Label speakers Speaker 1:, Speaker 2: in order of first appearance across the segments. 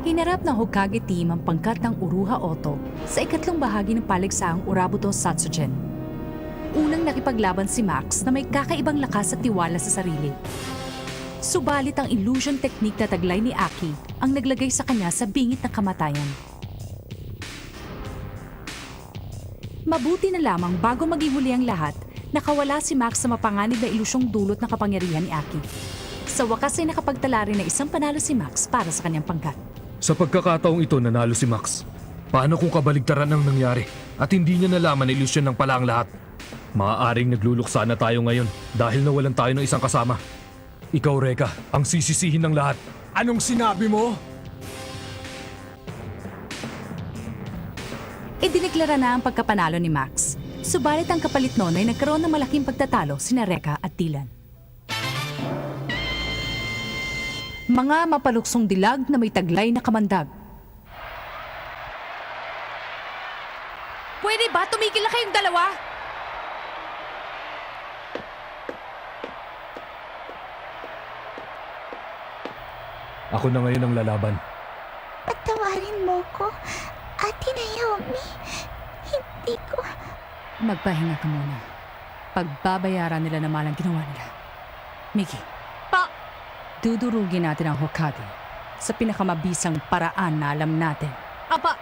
Speaker 1: Hinarap ng Hokage team ang pangkat ng Uruha Oto sa ikatlong bahagi ng paligsaang Urabuto Satsugen. Unang nakipaglaban si Max na may kakaibang lakas at tiwala sa sarili. Subalit ang illusion technique na taglay ni Aki ang naglagay sa kanya sa bingit ng kamatayan. Mabuti na lamang bago maging huli ang lahat, nakawala si Max sa mapanganib na ilusyong dulot ng kapangyarihan ni Aki. Sa wakas ay nakapagtala rin na isang panalo si Max para sa kanyang pangkat.
Speaker 2: Sa pagkakataong ito, nanalo si Max. Paano kung kabaligtaran ang nangyari at hindi niya nalaman na ilusyon ng pala ang lahat? Maaaring nagluluksa na tayo ngayon dahil nawalan tayo ng isang kasama. Ikaw, Reka, ang sisisihin ng lahat.
Speaker 3: Anong sinabi mo?
Speaker 1: Idineklara na ang pagkapanalo ni Max. Subalit ang kapalit noon ay nagkaroon ng malaking pagtatalo sina Reka at Dylan. Mga mapaluksong dilag na may taglay na kamandag. Pwede ba tumigil na kayong dalawa?
Speaker 2: Ako na ngayon ang lalaban.
Speaker 4: Patawarin mo ko, Ate Naomi. Hindi ko...
Speaker 1: Magpahinga ka muna. Pagbabayaran nila naman ang ginawa nila. Miki, dudurugin natin ang Hokage sa pinakamabisang paraan na alam natin. Apa!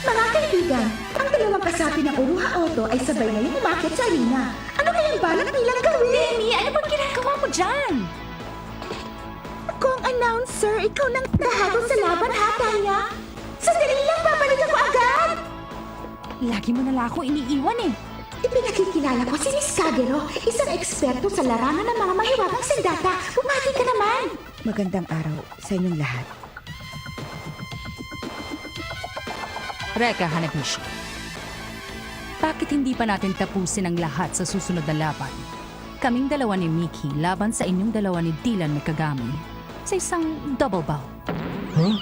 Speaker 4: Mga kaibigan, ang dalawang kasapi ng Uruha Oto ay sabay ngayong umakyat sa arena. Ano kayang balak nilang gawin? Demi, ano bang ginagawa mo dyan? Kung announcer, ikaw nang nahabol sa laban, ha, Tanya? Sandali lang, babalik ako agad!
Speaker 1: Lagi mo na ako iniiwan eh.
Speaker 4: Ipinakikilala ko si Miss Kagero, isang eksperto sa larangan ng mga mahiwagang sandata. Bumati ka naman!
Speaker 5: Magandang araw sa inyong lahat.
Speaker 1: Reka Hanabishi, bakit hindi pa natin tapusin ang lahat sa susunod na laban? Kaming dalawa ni Miki laban sa inyong dalawa ni Dylan Mikagami sa isang double bout.
Speaker 3: Huh?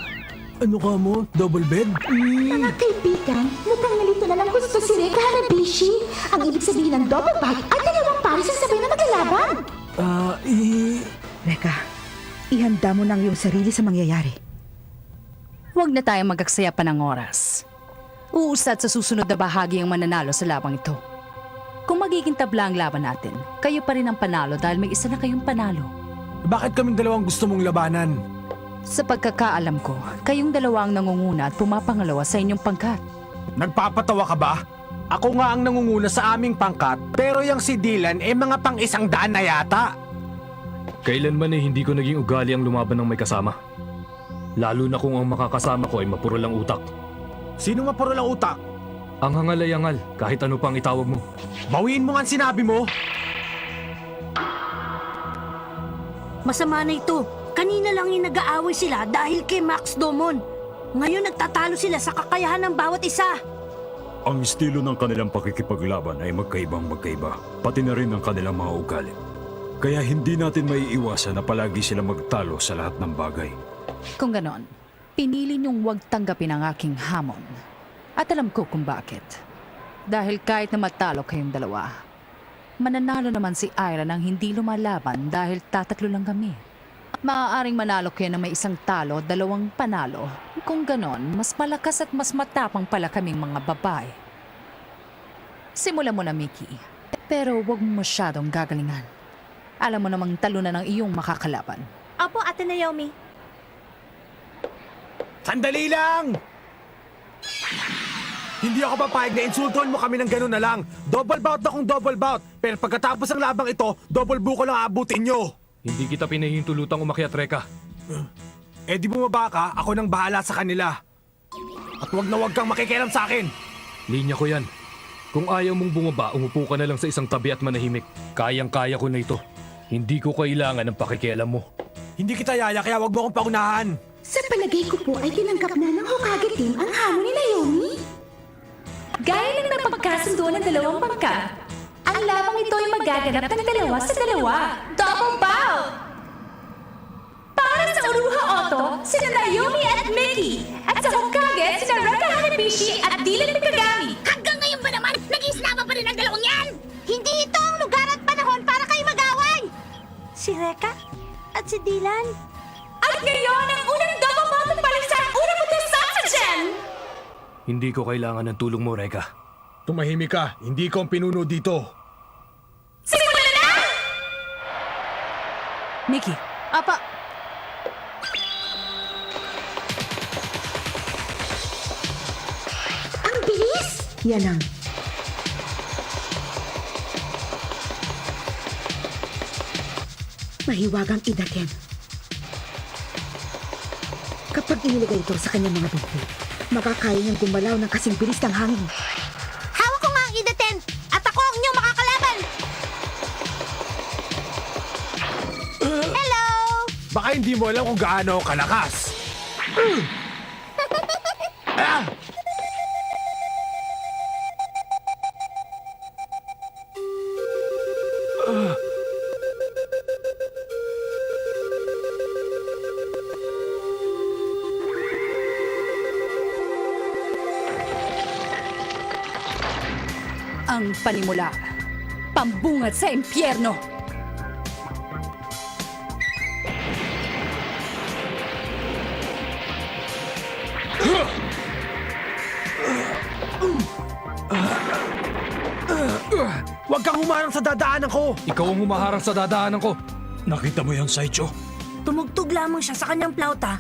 Speaker 3: Ano ka mo? Double bed?
Speaker 4: Mga kaibigan, mukhang nalito na lang gusto si Reka Hanabishi. Ang ibig sabihin ng double bag at dalawang pares ang sabay na maglalaban.
Speaker 5: Reka, ihanda mo na ang iyong sarili sa mangyayari.
Speaker 1: Huwag na tayong magaksaya pa ng oras. Uusad sa susunod na bahagi ang mananalo sa labang ito. Kung magiging tabla ang laban natin, kayo pa rin ang panalo dahil may isa na kayong panalo.
Speaker 3: Bakit kaming dalawang gusto mong labanan?
Speaker 1: Sa pagkakaalam ko, kayong dalawa ang nangunguna at pumapangalawa sa inyong pangkat.
Speaker 3: Nagpapatawa ka ba? Ako nga ang nangunguna sa aming pangkat, pero yung si Dylan mga pang-100 na yata.
Speaker 2: Kailanman ay hindi ko naging ugali ang lumaban ng may kasama. Lalo na kung ang makakasama ko ay mapuro lang utak.
Speaker 3: Sino mapuro lang utak?
Speaker 2: Ang hangal ay hangal, kahit ano pang itawag mo.
Speaker 3: Bawiin mo nga ang sinabi mo.
Speaker 6: Masama na ito. Kanina lang yung nag-aaway sila dahil kay Max Domon. Ngayon nagtatalo sila sa kakayahan ng bawat isa.
Speaker 7: Ang estilo ng kanilang pakikipaglaban ay magkaibang-magkaiba, pati na rin ang kanilang mga ugali. Kaya hindi natin maiiwasan na palagi sila magtalo sa lahat ng bagay.
Speaker 1: Kung ganon, pinili niyong huwag tanggapin ang aking hamon. At alam ko kung bakit. Dahil kahit na matalo kayong dalawa, mananalo naman si Ira nang hindi lumalaban dahil tatatlo lang kami. Maaaring manalo kayo na may isang talo at dalawang panalo. Kung ganon, mas malakas at mas matapang pala kaming mga babae. Simulan mo na, Miki. Pero huwag mo masyadong gagalingan. Alam mo namang talunan ng iyong makakalaban.
Speaker 6: Apo, Ate Naomi.
Speaker 3: Sandali lang! Hindi ako papayag na insultuhan mo kami ng gano'n na lang. Double bout na kung double bout. Pero pagkatapos ng labang ito, double buko lang aabutin nyo.
Speaker 2: Hindi kita pinahihintulutang umakyat, Reka.
Speaker 3: Eh di bumaba ka, ako nang bahala sa kanila. At wag na wag kang makikialam sa akin.
Speaker 2: Linya ko yan. Kung ayaw mong bumaba, umupo ka na lang sa isang tabi at manahimik. Kayang-kaya ko na ito. Hindi ko kailangan ng pakikialam mo.
Speaker 3: Hindi kita yaya, kaya wag mo akong paunahan.
Speaker 4: Sa palagay ko po ay tinanggap na ng Hokage team ang hamon ni Naomi.
Speaker 1: Gaya ng napagkasunduan ng dalawang pangkat, ang labang ito ay magaganap ng dalawa sa dalawa. Double bout! Para sa Uruha Oto, sina Naomi at Miki. At sa Hokage, sina Reka Hanabishi at Dylan Mikagami.
Speaker 6: Hanggang ngayon ba naman, nag-iislaman pa rin ang dalawang yan? Hindi ito ang lugar at panahon para kayo mag-away. Si Reka at si Dylan.
Speaker 8: At ngayon, ang unang double bout balik sa unang putos sa oxygen!
Speaker 2: Hindi ko kailangan ng tulong mo, Reka.
Speaker 3: Tumahimik ka. Hindi ko ang pinuno dito.
Speaker 8: Simulan na!
Speaker 1: Mickey, apa,
Speaker 4: Ang bilis!
Speaker 5: Yan ang... Mahiwagang idaten. Kapag inilagay ito sa kanyang mga dugtong, makakaya niyang gumalaw ng kasing bilis ng hangin.
Speaker 6: Hawak ko nga ang idaten at ako ang inyong makakalaban! Hello!
Speaker 3: Baka hindi mo alam kung gaano ako kalakas. Ah!
Speaker 1: ang panimula. Pambungad sa impyerno!
Speaker 3: Huwag kang humarang sa dadaanan ko!
Speaker 2: Ikaw ang humaharang sa dadaanan ko.
Speaker 7: Nakita mo yan, Saicho?
Speaker 6: Tumugtog lamang siya sa kanyang plauta.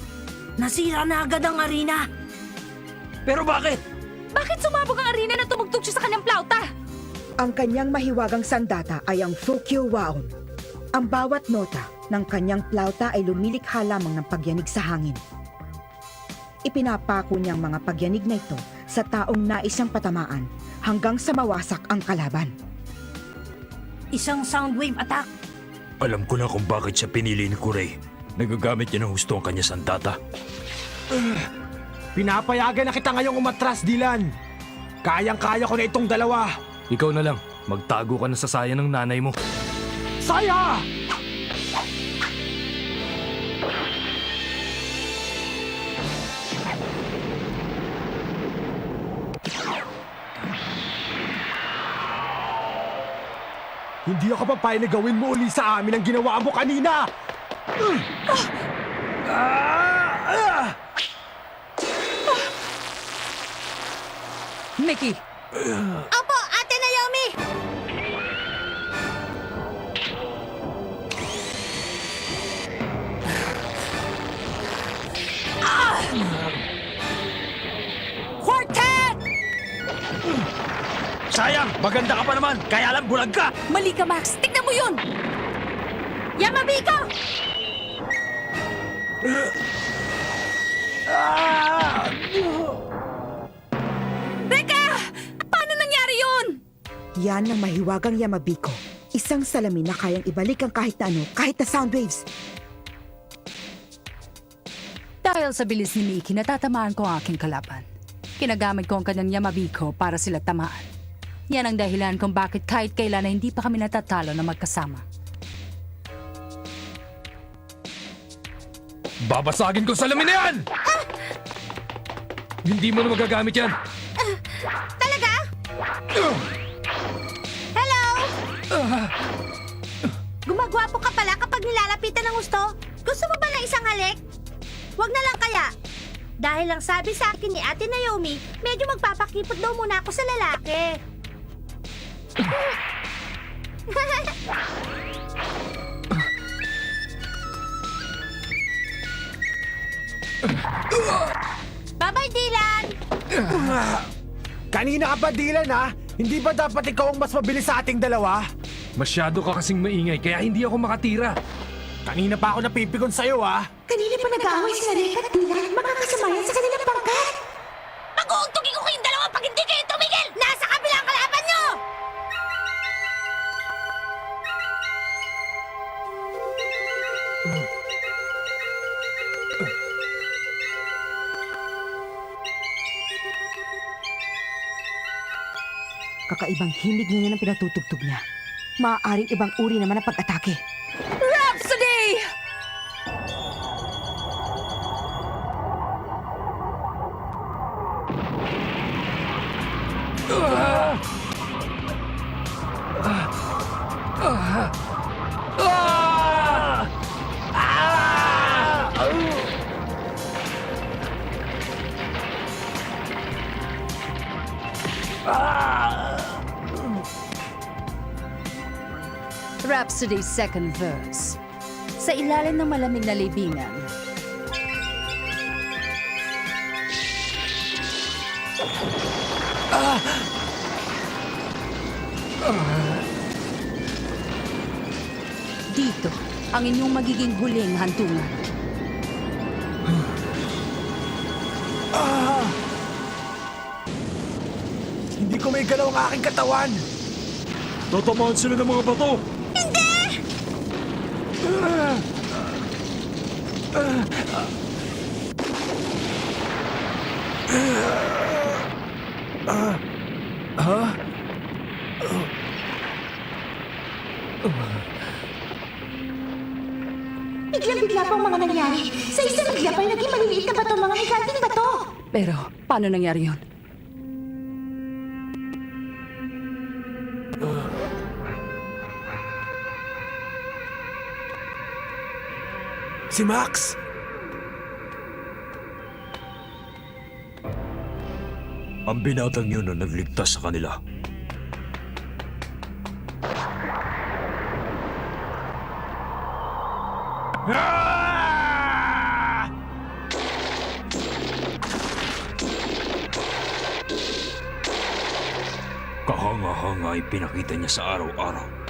Speaker 6: Nasira na agad ang arena.
Speaker 2: Pero bakit?
Speaker 8: Bakit sumabog ang arena na tumugtog siya sa kanyang plauta?
Speaker 5: Ang kanyang mahiwagang sandata ay ang Fukyo Waon. Ang bawat nota ng kanyang plauta ay lumilikha lamang ng pagyanig sa hangin. Ipinapako niyang mga pagyanig na ito sa taong nais niyang patamaan hanggang sa mawasak ang kalaban.
Speaker 6: Isang soundwave attack.
Speaker 7: Alam ko na kung bakit siya pinili ni Kurei. Nagagamit niya ng husto ang kanya sandata.
Speaker 3: Pinapayagan na kita ngayong umatras, Dylan. Kayang-kaya ko na itong dalawa.
Speaker 2: Ikaw na lang. Magtago ka na sa saya ng nanay mo.
Speaker 3: Saya! Hindi ako papayag na gawin mo uli sa amin ang ginawa mo kanina!
Speaker 1: Mickey,
Speaker 6: Opo, Ate Naomi!
Speaker 1: Quartet!
Speaker 3: Sayang! Maganda ka pa naman! Kaya lang bulag ka!
Speaker 1: Mali ka, Max. Tignan mo yun!
Speaker 6: Yamabiko!
Speaker 8: Teka! Paano nangyari yun?
Speaker 5: Yan ang mahiwagang Yamabiko. Isang salamin na kayang ibalik ang kahit na ano, kahit na sound waves.
Speaker 1: Dahil sa bilis ni Mickey, natatamaan ko ang aking kalaban. Kinagamit ko ang kanyang Yamabiko para sila tamaan. Yan ang dahilan kung bakit kahit kailan na hindi pa kami natatalo na magkasama.
Speaker 2: Babasagin ko sa salamin na yan! Hindi mo na magagamit yan.
Speaker 6: Talaga? Hello? Gumagwapo ka pala kapag nilalapitan ng gusto? Gusto mo ba ng isang halik? Huwag na lang kaya. Dahil lang sabi sa akin ni Ate Naomi, medyo magpapakipot daw muna ako sa lalaki. Bye-bye, Dylan!
Speaker 3: Kanina ka pa, Dylan, ha? Hindi ba dapat ikaw ang mas mabilis sa ating dalawa?
Speaker 2: Masyado ka kasing maingay kaya hindi ako makatira.
Speaker 3: Kanina pa ako napipigon sa'yo, ha?
Speaker 4: Kanina pa nag-aaway si Reka at Dylan. Makakasamayan sa kanilang pangkat.
Speaker 6: Mag-uuntugin ko kayong dalawa pag hindi kayo tumigil! Nasa kabilang kalaban nyo!
Speaker 5: Kakaibang himig ngayon ang pinatutugtog niya. Maaaring ibang uri naman ang pag-atake.
Speaker 1: Rhapsody! Rhapsody second verse. Sa ilalim ng malamig na libingan, dito ang inyong magiging huling hantungan.
Speaker 3: Hindi ko may galaw ang aking katawan!
Speaker 7: Tatamaan sila ng mga bato!
Speaker 4: Biglang-bigla pang mga nangyari. Sa isang bigla pa naging maliliit na bato, mga higanting bato.
Speaker 1: Pero, paano nangyari yun?
Speaker 3: Si Max!
Speaker 7: Ang binatang yun na nagligtas sa kanila. Kahanga-hanga ay pinakita niya sa araw-araw.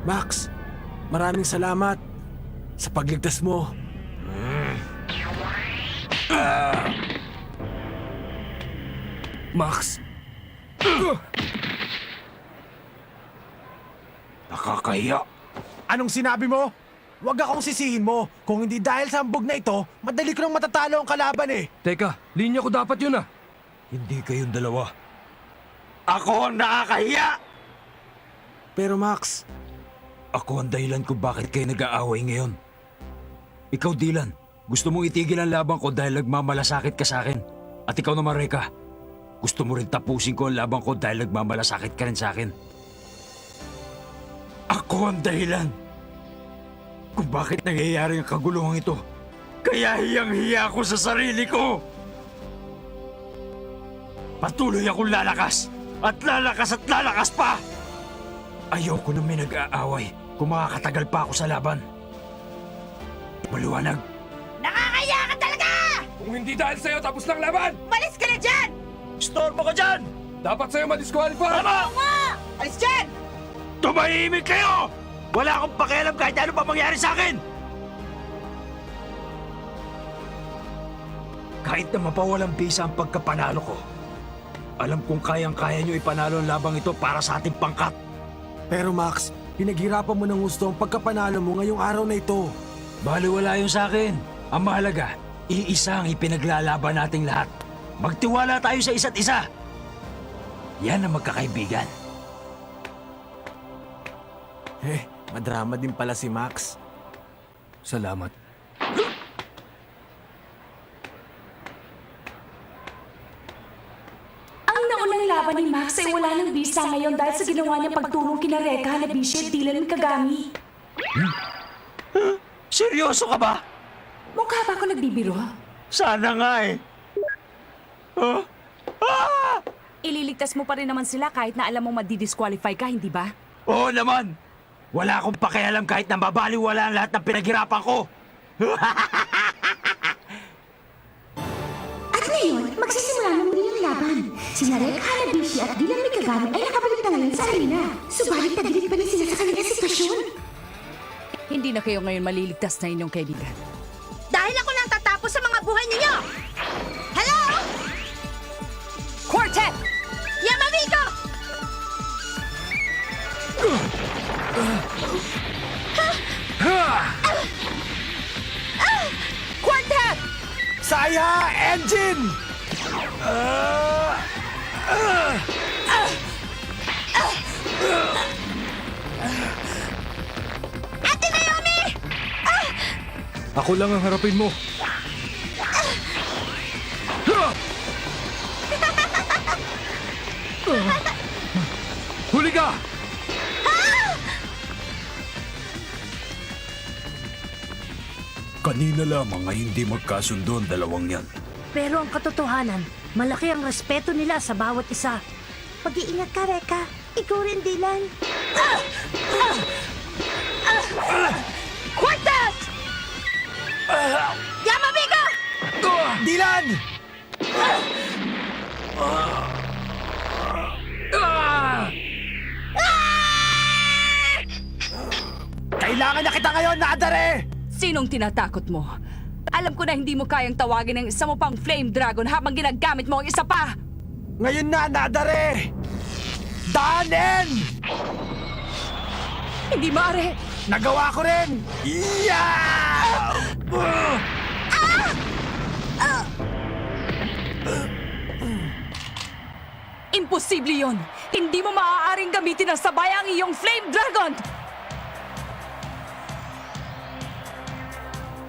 Speaker 3: Max, maraming salamat sa pagligtas mo.
Speaker 2: Max!
Speaker 7: Nakakahiya.
Speaker 3: Anong sinabi mo? Huwag akong sisihin mo. Kung hindi dahil sa hambog na ito, madali ko nang matatalo ang kalaban eh.
Speaker 2: Teka, linya ko dapat yun ah.
Speaker 7: Hindi kayong dalawa. Ako ang nakakahiya!
Speaker 3: Pero Max,
Speaker 7: Ako ang dahilan kung bakit kayo nag-aaway ngayon. Ikaw, Dylan, gusto mong itigil ang laban ko dahil nagmamalasakit ka sa akin. At ikaw naman, Reka, gusto mo rin tapusin ko ang laban ko dahil nagmamalasakit ka rin sa akin. Ako ang dahilan kung bakit nangyayari ang kaguluhan ito. Kaya hiyang-hiya ako sa sarili ko. Patuloy akong lalakas at lalakas at lalakas pa. Ayoko nang may nag-aaway kung makakatagal pa ako sa laban. Maliwanag.
Speaker 6: Nakakaya ka talaga!
Speaker 2: Kung hindi dahil sa'yo, tapos lang laban!
Speaker 6: Malis ka na dyan!
Speaker 7: Stormo ka dyan!
Speaker 2: Dapat sa'yo madisqualify!
Speaker 7: Tama!
Speaker 6: Alis dyan!
Speaker 7: Tumahimik kayo! Wala akong pakialam kahit ano pa mangyari sa akin! Kahit na mapawalang bisa ang pagkapanalo ko, alam kong kayang-kaya nyo ipanalo ang labang ito para sa ating pangkat.
Speaker 3: pero Max, pinaghirapan mo ng gusto ang pagkapanalo mo ngayong araw na ito.
Speaker 7: Baliwala yun sa akin. Ang mahalaga, iisa ang ipinaglalaban nating lahat. Magtiwala tayo sa isa't isa. Yan ang magkakaibigan.
Speaker 3: Madrama din pala si Max.
Speaker 2: Salamat.
Speaker 8: Ang naunang laban ni Max ay wala ng bisa ngayon dahil sa ginawa niyang pagtulong kina Reka, Hanabishi at Dylan Kagami.
Speaker 7: Seryoso ka ba?
Speaker 8: Mukha ba ako nagbibiro?
Speaker 7: Sana nga eh.
Speaker 8: Ililigtas mo pa rin naman sila kahit na alam mo madidisqualify ka, hindi ba?
Speaker 7: Oo naman. Wala akong pakialam kahit na mabaliwala ang lahat ng pinaghirapan ko.
Speaker 4: At ngayon, magsisimula na muli ang laban. Sina Rek, Hanabishi at Dylan Mikagami ay nakabalik na ngayon sa arena. Subalit tagilid pa rin sila sa kanilang sitwasyon.
Speaker 1: Hindi na kayo ngayon maliligtas na inyong kaibigan.
Speaker 6: Dahil ako lang tatapos sa mga buhay ninyo! Hello?
Speaker 1: Quartet!
Speaker 6: Yamamiko!
Speaker 1: Quartet!
Speaker 3: Saya! Engine!
Speaker 6: Ate Naomi!
Speaker 2: Ako lang ang harapin mo. Huli ka!
Speaker 7: Kanina lamang ay hindi magkasundo ang dalawang yan.
Speaker 6: Pero ang katotohanan, malaki ang respeto nila sa bawat isa. Mag-iingat ka, Reka. Ikaw rin, Dylan. Quartet! Yamamigo!
Speaker 3: Dylan! Kailangan na kita ngayon, Nadare!
Speaker 1: Sinong tinatakot mo? Alam ko na hindi mo kayang tawagin ang isa mo pang Flame Dragon habang ginagamit mo ang isa pa!
Speaker 3: Ngayon na, Nadare! Danen!
Speaker 1: Hindi maaari!
Speaker 3: Nagawa ko rin! Yeah!
Speaker 1: Imposible yon! Hindi mo maaaring gamitin ng sabay ang iyong Flame Dragon!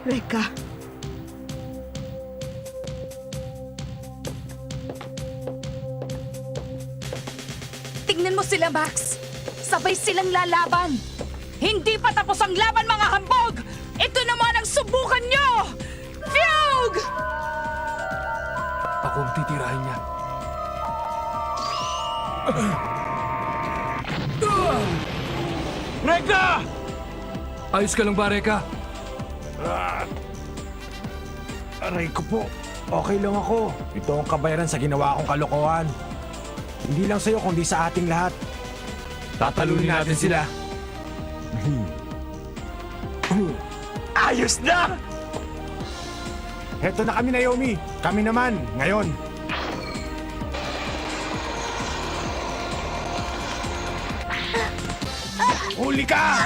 Speaker 5: Reka,
Speaker 1: Tingnan mo sila, Max! Sabay silang lalaban! Hindi pa tapos ang laban, mga hambog! Ito naman ang subukan nyo! Fugue!
Speaker 2: Ako ang titirahin niya.
Speaker 3: Reka!
Speaker 2: Ayos ka lang ba, Reka?
Speaker 3: Aray ko po. Okay lang ako. Ito ang kabayaran sa ginawa kong kalokohan. Hindi lang sa'yo, kundi sa ating lahat. Tatalunin natin sila. Ayos na! Heto na kami, Naomi. Kami naman, ngayon. Huli ka!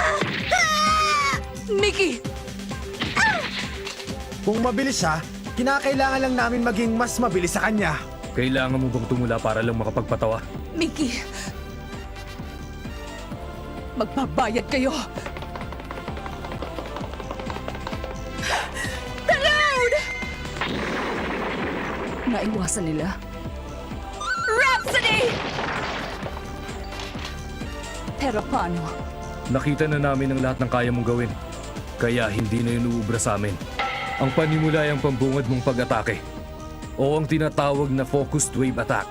Speaker 1: Mickey!
Speaker 3: Kung mabilis siya, kinakailangan lang namin maging mas mabilis sa kanya.
Speaker 2: Kailangan mo bang tumula para lang makapagpatawa?
Speaker 1: Mickey! Magbabayad kayo! Talon! Naiwasan nila. Rhapsody! Pero paano?
Speaker 2: Nakita na namin ang lahat ng kaya mong gawin. Kaya hindi na yun uubra sa amin. Ang panimula ay ang pambungad mong pag-atake. O ang tinatawag na focused wave attack.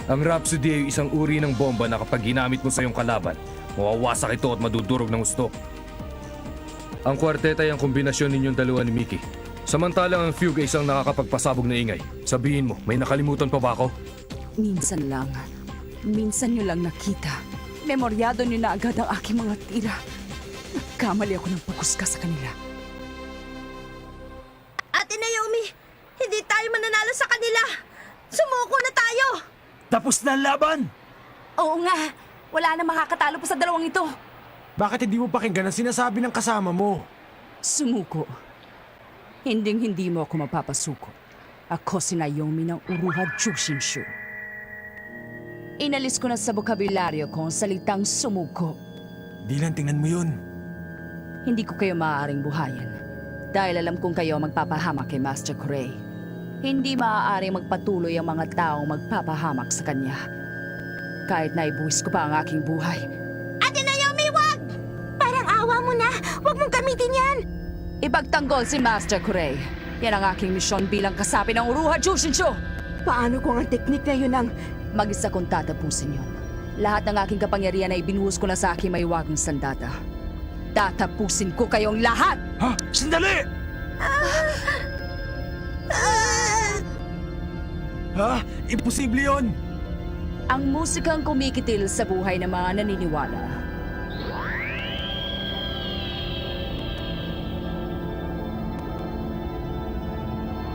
Speaker 2: Ang Rhapsody ay isang uri ng bomba na kapag ginamit mo sa iyong kalaban, mawawasak ito at madudurog ng gusto. Ang Quartet ay ang kombinasyon ninyong dalawa ni Mickey. Samantalang ang Fugue ay isang nakakapagpasabog na ingay. Sabihin mo, may nakalimutan pa ba ako?
Speaker 1: Minsan lang. Minsan nyo lang nakita. Memoryado nyo na agad ang aking mga tira. Nagkamali ako ng pagkusga sa kanila.
Speaker 6: Ate Naomi, hindi tayo mananalo sa kanila. Sumuko na tayo.
Speaker 7: Tapos na ang laban!
Speaker 1: Oo nga, wala na makakatalo pa sa dalawang ito.
Speaker 3: Bakit hindi mo pakinggan ang sinasabi ng kasama mo?
Speaker 1: Sumuko. Hinding-hindi mo ako mapapasuko. Ako si Naomi ng Uruha Jushinshu. Inalis ko na sa bokabularyo ko ang salitang sumuko.
Speaker 3: Dylan, tingnan mo yun.
Speaker 1: Hindi ko kayo maaaring buhayin. Dahil alam kong kayo magpapahamak kay Master Corey. Hindi maaaring magpatuloy ang mga taong magpapahamak sa kanya. Kahit naibuwis ko pa ang aking buhay.
Speaker 6: Ate Naomi, wag! Parang awa mo na. Wag mong gamitin yan.
Speaker 1: Ipagtanggol si Master Corey. Yan ang aking misyon bilang kasapi ng Uruha Jushinshu.
Speaker 5: paano kung ang teknik na yun ang...
Speaker 1: Mag-isa kong tatapusin yun. Lahat ng aking kapangyarihan ay binuhos ko na sa aking maywagang sandata. Tatapusin ko kayong lahat!
Speaker 7: Ha? Sandali!
Speaker 3: Ha? Imposible yun!
Speaker 1: Ang musikang kumikitil sa buhay ng mga naniniwala.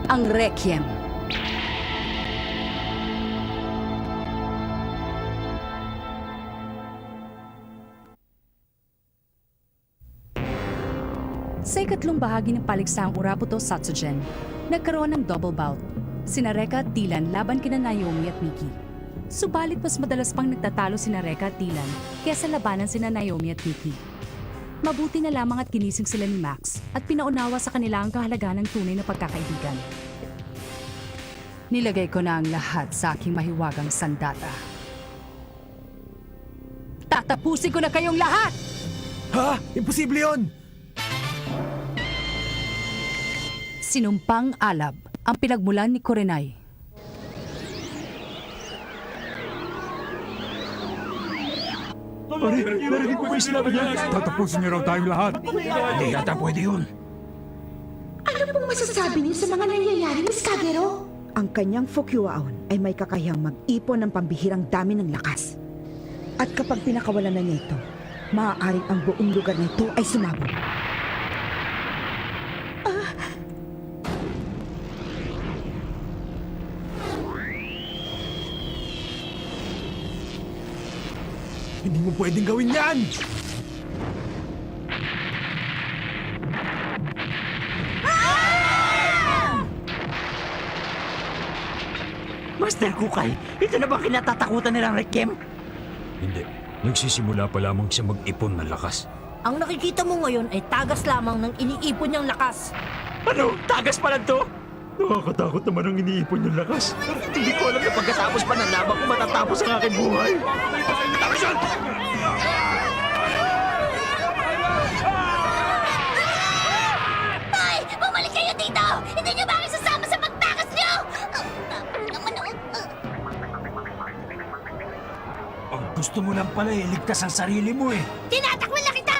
Speaker 1: Ang Requiem. Sa ikatlong bahagi ng paligsaang Uraputo Satsugen, nagkaroon ng double bout. Sina Reka at Dylan laban kina Naomi at Mickey. Subalit mas madalas pang nagtatalo sina Reka at Dylan kaysa labanan sina Naomi at Mickey. Mabuti na lamang at ginising sila ni Max at pinaunawa sa kanila ang kahalagaan ng tunay na pagkakaibigan. Nilagay ko na ang lahat sa aking mahiwagang sandata. Tatapusin ko na kayong lahat!
Speaker 3: Ha? Imposible yun!
Speaker 1: Sinumpang alab. ang pinagmulan ni Kurenai.
Speaker 3: Narinig mo ba yung sinabi niya? Tatapusin niya raw tayong lahat.
Speaker 7: Hindi yata pwede yun.
Speaker 4: Ano pong masasabi niyo sa mga nangyayari, Miss Kagero?
Speaker 5: Ang kanyang Fukuwaon ay may kakayahang mag-ipon ng pambihirang dami ng lakas. At kapag pinakawalan na niya ito, maaaring ang buong lugar na ito ay sumabog.
Speaker 3: Hindi mo pwedeng gawin yan!
Speaker 9: Master Kukay, ito na ba kinatatakutan nilang Rekiem?
Speaker 7: Hindi. Nagsisimula pa lamang siya mag-ipon ng lakas.
Speaker 6: Ang nakikita mo ngayon ay tagas lamang ng iniipon niyang lakas.
Speaker 9: Ano? Tagas pa lang to? Nakakatakot naman ang iniipon yung lakas. Hindi ko alam na pagkatapos pa ng laban ko matatapos ang aking buhay.
Speaker 6: Ay! Bumalik kayo dito! Hindi niyo ba kayo sasama sa pagtakas niyo? Naman oh.
Speaker 7: Ang gusto mo lang pala iligtas ang sarili mo eh.
Speaker 6: Tinatakwan na kita!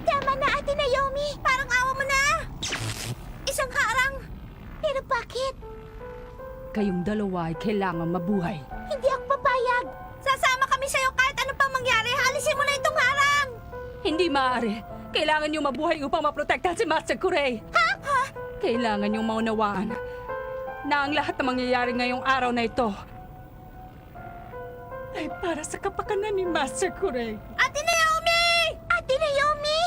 Speaker 6: Tama na, Ate Naomi! Parang awa mo na! Isang harang! Pero bakit?
Speaker 1: Kayong dalawa ay kailangan mabuhay.
Speaker 6: Hindi ako papayag! Sasama kami sa'yo kahit ano pang mangyari. Alisin mo na itong harang!
Speaker 8: Hindi maaari. Kailangan niyo mabuhay upang maprotektahan si Master Kurei.
Speaker 6: Ha?
Speaker 8: Kailangan niyong maunawaan na ang lahat na mangyayari ngayong araw na ito ay para sa kapakanan ni Master Kurei.
Speaker 6: Ate Naomi! Ate Naomi!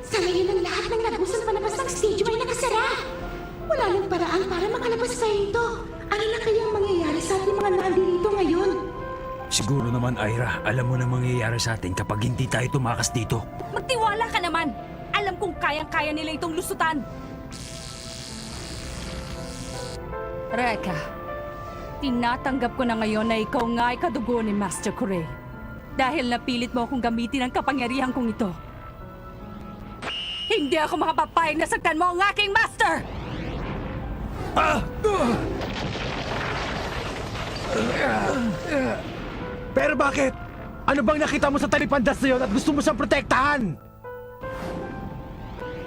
Speaker 4: Sa ngayon ang lahat ng nabusang palabas ng studio ay nakasara. Wala nang paraan para makalabas pa ito. Ano na kayang mangyayari sa ating mga naandirito ngayon?
Speaker 7: Siguro naman, Ira, alam mo na mangyayari sa atin kapag hindi tayo tumakas dito.
Speaker 8: Magtiwala ka naman! Alam kong kayang-kaya nila itong lusutan. Reka, tinatanggap ko na ngayon na ikaw nga ay kadugo ni Master Kurei. Dahil napilit mo akong gamitin ang kapangyarihan kong ito. Hindi ako makapapayag na saktan mo ang aking master!
Speaker 3: Pero bakit? Ano bang nakita mo sa talipandas na yun at gusto mo siyang protektahan?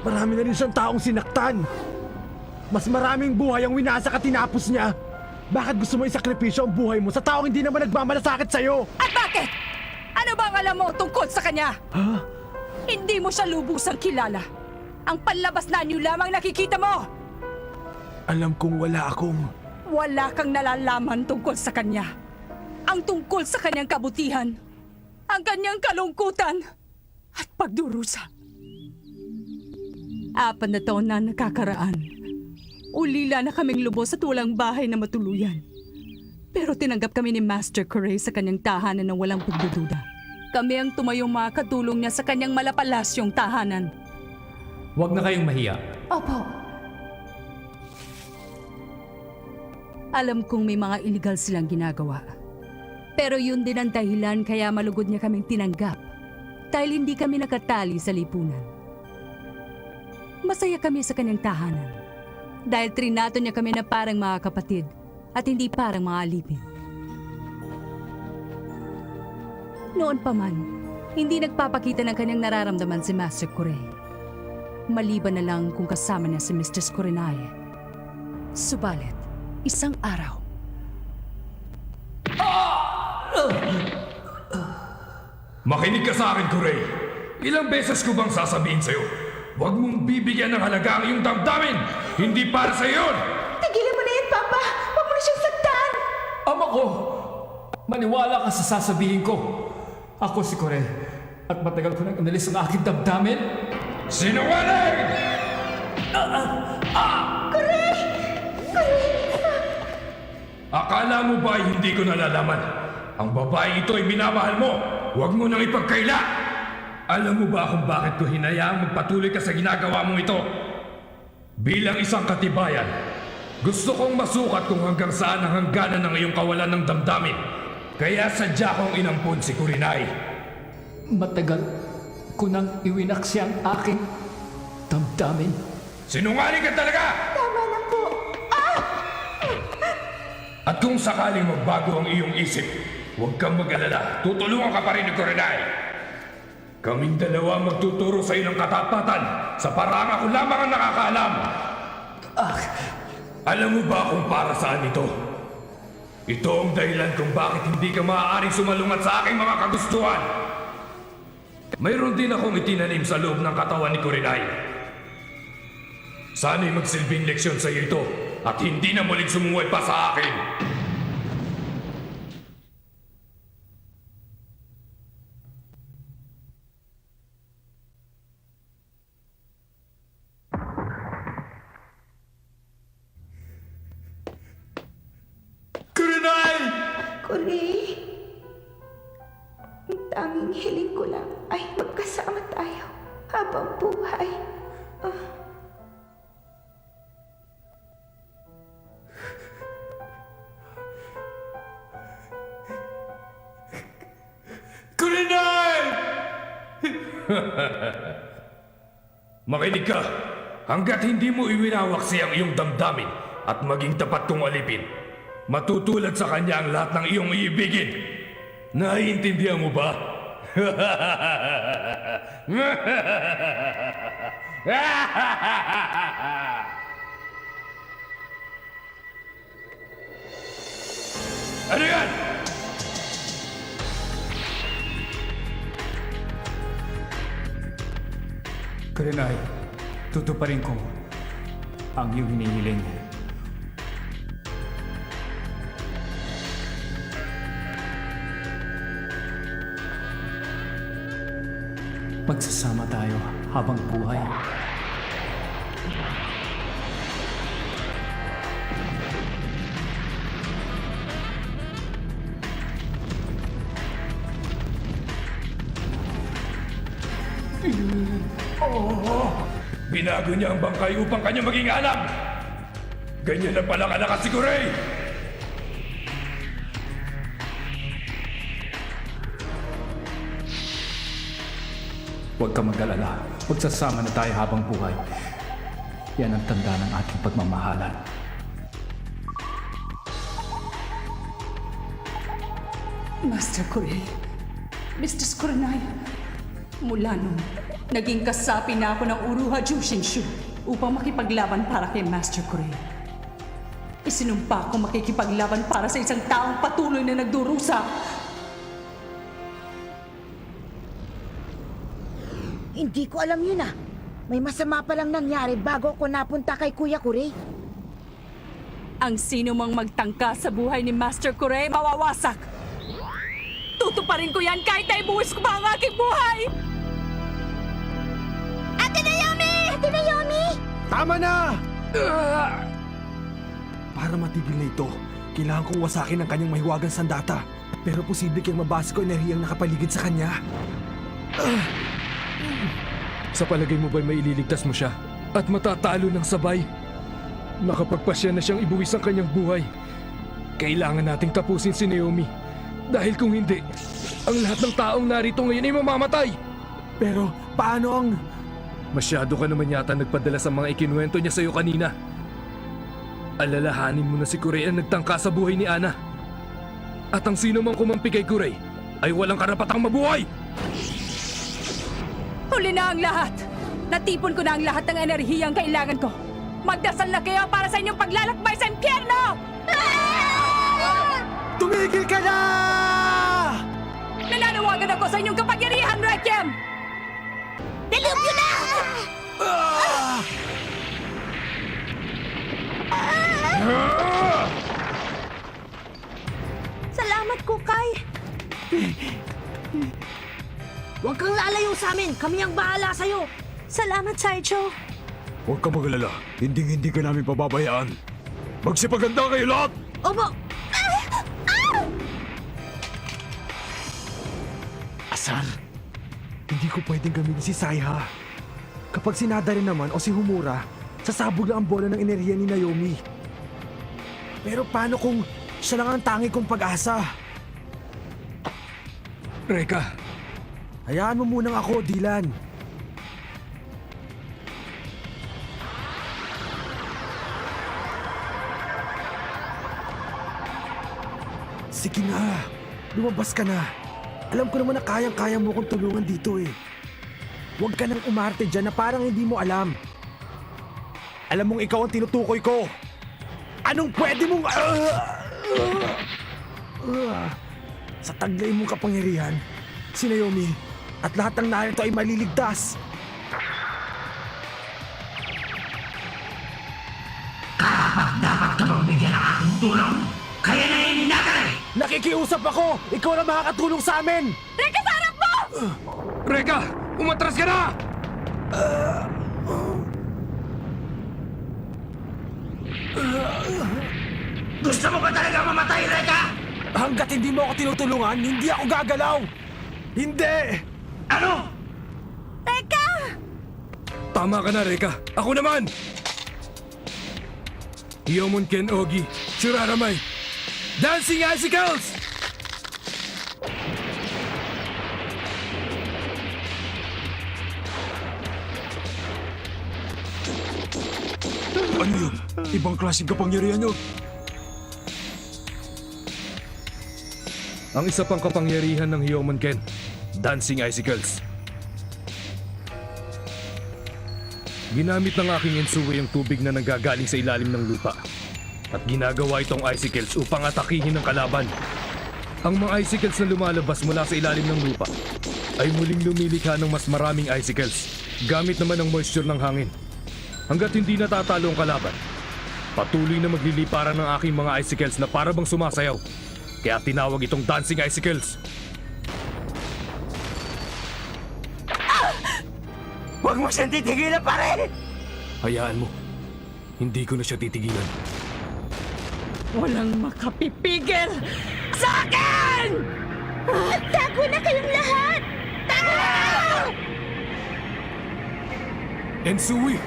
Speaker 3: Marami na rin siyang taong sinaktan. Mas maraming buhay ang winasak at tinapos niya. Bakit gusto mo isakripisyo ang buhay mo sa taong hindi naman nagmamalasakit sa'yo?
Speaker 8: At bakit? Ano bang alam mo tungkol sa kanya?
Speaker 3: Ha?
Speaker 8: Hindi mo siya lubusang kilala. Ang panlabas na anyo lamang nakikita mo.
Speaker 3: Alam kong wala akong...
Speaker 8: Wala kang nalalaman tungkol sa kanya. Ang tungkol sa kanyang kabutihan, ang kanyang kalungkutan, at pagdurusa. 4 na taon na nakakaraan. Ulila na kaming lubos at walang bahay na matuluyan. Pero tinanggap kami ni Master Kurei sa kanyang tahanan ng walang pagdududa. Kami ang tumayong makakatulong niya sa kanyang malapalasyong tahanan.
Speaker 2: Huwag na kayong mahiya.
Speaker 1: Opo.
Speaker 8: Alam kong may mga illegal silang ginagawa. Pero yun din ang dahilan kaya malugod niya kaming tinanggap. Dahil hindi kami nakatali sa lipunan. Masaya kami sa kanyang tahanan. Dahil trinato niya kami na parang mga kapatid at hindi parang mga alipin. Noon pa man, hindi nagpapakita ng kanyang nararamdaman si Master Kurei. Maliban na lang kung kasama niya si Mistress Kurenai.
Speaker 1: Subalit, isang araw,
Speaker 2: Makinig ka sa akin, Kurei. Ilang beses ko bang sasabihin sa'yo? Huwag mong bibigyan ng halaga ang iyong damdamin! Hindi para sa iyon!
Speaker 4: Tigilan mo na yan, Papa! Huwag mo na siyang saktan!
Speaker 10: Ama ko, maniwala ka sa sasabihin ko. Ako si Kurei at matagal ko nang inalis ang aking damdamin.
Speaker 2: Sinungaling! Akala mo ba ay hindi ko nalalaman? Ang babae ito ay minamahal mo! Huwag mo nang ipagkaila! Alam mo ba kung bakit ko hinayaang magpatuloy ka sa ginagawa mo ito? Bilang isang katibayan, gusto kong masukat kung hanggang saan ang hangganan ng iyong kawalan ng damdamin. Kaya sadya kong inampun si Kurinai.
Speaker 10: Matagal ko nang iwinaks ang aking damdamin.
Speaker 2: Sinungaling ka talaga!
Speaker 4: Tama na po.
Speaker 2: At kung sakaling magbago ang iyong isip, huwag kang mag-alala. Tutulungan ka pa rin ni Kurinai. Kaming dalawa magtuturo sa iyo ng katapatan sa parang ako lamang ang nakakaalam. Alam mo ba kung para saan ito? Ito ang dahilan kung bakit hindi ka maaaring sumalungat sa aking mga kagustuhan. Mayroon din akong itinanim sa loob ng katawan ni Kurinai. Sana'y magsilbing leksyon sa iyo ito at hindi na muling sumuway pa sa akin.
Speaker 10: Kurinai!
Speaker 4: Kuray, ang tanging hiling ko lang ay magkasama tayo habang buhay.
Speaker 10: Kurinai!
Speaker 2: Makinig ka! Hanggat hindi mo iwinawaksi ang iyong damdamin at maging tapat kong alipin, matutulad sa kanya ang lahat ng iyong iibigin. Naiintindihan mo ba? Ano yan?
Speaker 10: Kurinai, tutuparin ko ang iyong hinihiling. Magsasama tayo habang buhay.
Speaker 2: Binago niya ang bangkay upang kanya maging alam. Ganyan na pala kalakas si Kuray.
Speaker 10: Huwag ka mag-alala. Magsasama na tayo habang buhay. Yan ang tanda ng ating pagmamahalan.
Speaker 8: Master Kuray, Mistress Kurenai, mula nung naging kasapi na ako ng Uruha Jushinshu upang makipaglaban para kay Master Kuray. Isinumpa ko makikipaglaban para sa isang taong patuloy na nagdurusa.
Speaker 5: Hindi ko alam yun ah. May masama palang nangyari bago ako napunta kay Kuya Kuray.
Speaker 8: Ang sino mang magtangka sa buhay ni Master Kuray mawawasak. Tutuparin ko yan kahit na ibuwis ko pa ang aking buhay!
Speaker 6: Ate Naomi! Ate Naomi!
Speaker 3: Tama na! Para matigil na ito, kailangan kong wasakin ang kanyang mahiwagang sandata. Pero posible kang mabasa ko enerhiyang nakapaligid sa kanya.
Speaker 2: Sa palagay mo ba'y maililigtas mo siya at matatalo ng sabay? Nakapagpasya na siyang ibuwis ang kanyang buhay. Kailangan nating tapusin si Naomi. Dahil kung hindi, ang lahat ng taong narito ngayon ay mamamatay.
Speaker 3: Pero paano ang...
Speaker 2: Masyado ka naman yata nagpadala sa mga ikinuwento niya sa'yo kanina. Alalahanin mo na si Kuray ang nagtangka sa buhay ni Ana. At ang sino mang kumampi kay Kuray ay walang karapatang mabuhay!
Speaker 8: Huli na ang lahat! Natipon ko na ang lahat ng enerhiyang kailangan ko. Magdasal na kayo para sa inyong paglalakbay sa impyerno!
Speaker 3: Tumigil ka na!
Speaker 8: Nananawagan ako sa inyong kapangyarihan, Requiem!
Speaker 6: Dilubyo na! Salamat, Kukay. Huwag kang lalayo sa amin. Kami ang bahala sa'yo. Salamat, Saicho.
Speaker 7: Huwag ka mag-alala. Hindi ka namin pababayaan. Magsipaganda kayo lahat!
Speaker 6: Opo.
Speaker 3: Asar, hindi ko pwedeng gamitin si Saiha. Kapag si Nada rin naman o si Humura, Sasabog lang ang bola ng enerhiya ni Naomi. Pero paano kung siya lang ang tangi kong pag-asa?
Speaker 7: Reka,
Speaker 3: Hayaan mo munang ako, Dylan. Sige na, lumabas ka na. Alam ko naman na kayang-kaya mo kong tulungan dito eh. Huwag ka nang umarte dyan na parang hindi mo alam. Alam mong ikaw ang tinutukoy ko. Anong pwede mong... Sa taglay mong kapangyarihan, si Naomi at lahat ng narito ay maliligtas. Nakikiusap ako! Ikaw na makakatulong sa amin!
Speaker 2: Reka! Umatras ka na!
Speaker 9: Gusto mo ba talaga mamatay, Reka?
Speaker 3: Hanggat hindi mo ako tinutulungan, hindi ako gagalaw! Hindi!
Speaker 9: Ano?
Speaker 6: Teka!
Speaker 2: Tama ka na, Reka. Ako naman! Yomon Ken Ogi, Shuraramai, Dancing Icicles!
Speaker 7: ano yun? Ibang klaseng kapangyarihan yun.
Speaker 2: Ang isa pang kapangyarihan ng Hyomon Ken, Dancing Icicles. Ginamit ng aking Ensue yung tubig na nanggagaling sa ilalim ng lupa. At ginagawa itong icicles upang atakihin ng kalaban. Ang mga icicles na lumalabas mula sa ilalim ng lupa ay muling lumilikha ng mas maraming icicles gamit naman ang moisture ng hangin. Hanggat hindi natatalo ang kalaban, patuloy na magliliparan ng aking mga icicles na para bang sumasayaw. Kaya tinawag itong Dancing Icicles.
Speaker 9: Huwag mo siyang titigilan, pare!
Speaker 2: Hayaan mo, hindi ko na siya titigilan.
Speaker 8: Walang makapipigil sa akin!
Speaker 6: Tago na kayong lahat!
Speaker 2: Ensue!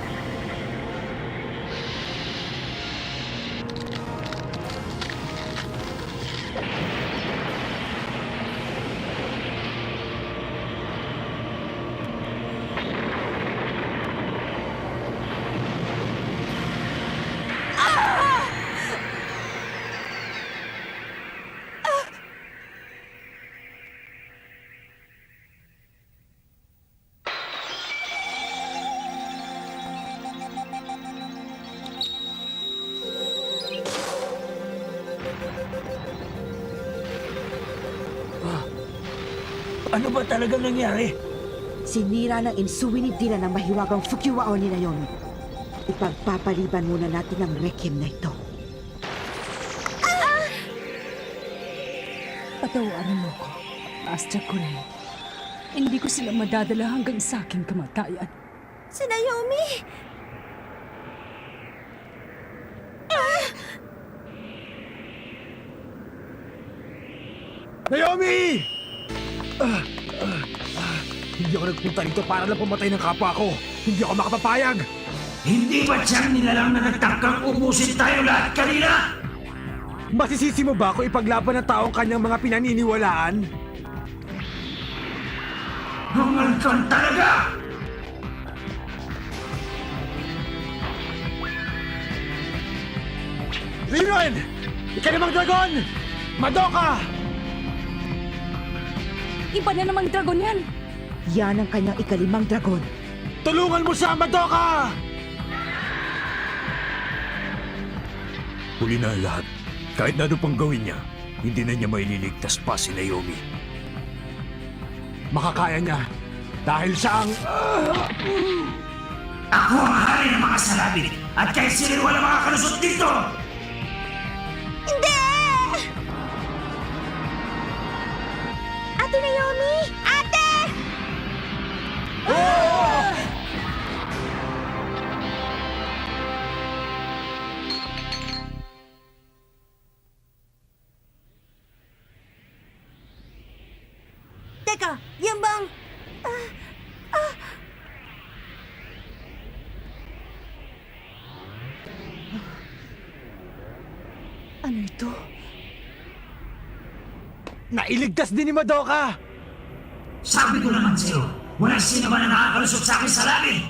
Speaker 9: Ano ba talagang nangyari?
Speaker 5: Sinira ng Ensue ni Dylan ang mahiwagang Fukiwao ni Naomi. Ipagpapaliban muna natin ang requiem na ito.
Speaker 8: Patawarin mo ko, Master Kurei. Hindi ko sila madadala hanggang sa aking kamatayan.
Speaker 6: Si Naomi!
Speaker 3: Naomi! Hindi ako nagpunta dito para lang pumatay ng kapwa ko. Hindi ako makapapayag.
Speaker 9: Hindi ba siyang nilalang na nagtangkang ubusin tayo lahat kanina?
Speaker 3: Masisisi mo ba kung ipaglaban ng taong kanyang mga pinaniniwalaan?
Speaker 9: Hangal kang talaga!
Speaker 3: Rinon! Ikalimang dragon! Madoka!
Speaker 8: Iba na namang dragon yan!
Speaker 5: Yan ang kanyang ikalimang dragon.
Speaker 3: Tulungan mo siya, Madoka!
Speaker 7: Huli na ang lahat. Kahit na ano pang gawin niya, hindi na niya maililigtas pa si Naomi.
Speaker 3: Makakaya niya. Dahil siya ang...
Speaker 9: Ako ang hari ng mga salabit at kahit sila wala makakalusot dito!
Speaker 6: Hindi! Ate Naomi! Ate! Teka, yan bang...
Speaker 3: Nailigtas din ni Madoka!
Speaker 9: Sabi ko naman sa'yo, walang sino ba na nakakalusot sa akin sa langit!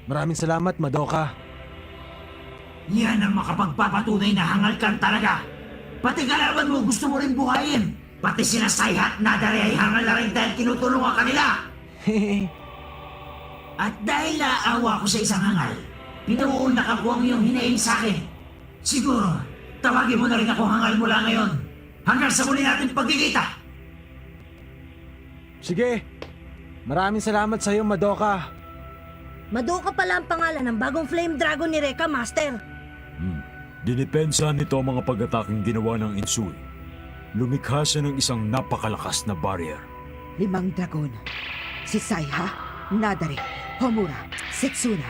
Speaker 3: Maraming salamat, Madoka.
Speaker 9: Yan ang makapagpapatunay na hangal kang talaga. Pati kalaban mo gusto mo rin buhayin. Pati sina Sayha at Nadare ay hangal na rin dahil tinutulungan kanila. At dahil naawa ko sa isang hangal, pinuunakan ko ang iyong hinaing sa akin. Siguro, tawagin mo na rin ako hangal mula ngayon. Hanggang sa muli natin pagkikita.
Speaker 3: Sige. Maraming salamat sa iyo, Madoka.
Speaker 6: Madoka pala ang pangalan ng bagong Flame Dragon ni Reka, Master.
Speaker 7: Dinipensa nito ang mga pag-ataking ginawa ng Insui. Lumikha siya ng isang napakalakas na barrier.
Speaker 5: 5 dragon. Si Sayha, Nadare, Homura, Setsuna,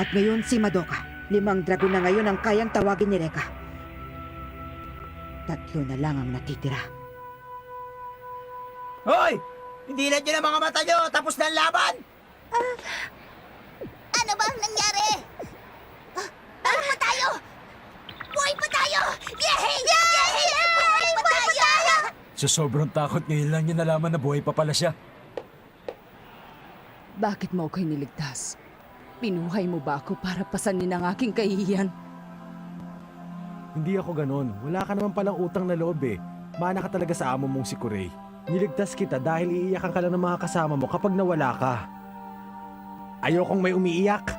Speaker 5: at ngayon si Madoka. 5 dragon na ngayon ang kayang tawagin ni Reka. 3 na lang ang natitira.
Speaker 9: Hoy! Hindi na dyan ang mga mata nyo! Tapos na ang laban!
Speaker 6: Ano ba ang nangyari? Ano pa tayo? Buhay pa tayo! Yay! Yay! Buhay pa tayo!
Speaker 7: Sa sobrang takot ngayon lang niya nalaman na buhay pa pala siya.
Speaker 8: Bakit mo ako'y niligtas? Pinuhay mo ba ako para pasanin ang aking kahihiyan?
Speaker 3: Hindi ako ganon. Wala ka naman palang utang na loob eh. Mana ka talaga sa amo mong si Kurei. Niligtas kita dahil iiyakan ka lang ng mga kasama mo kapag nawala ka. Ayokong may umiiyak.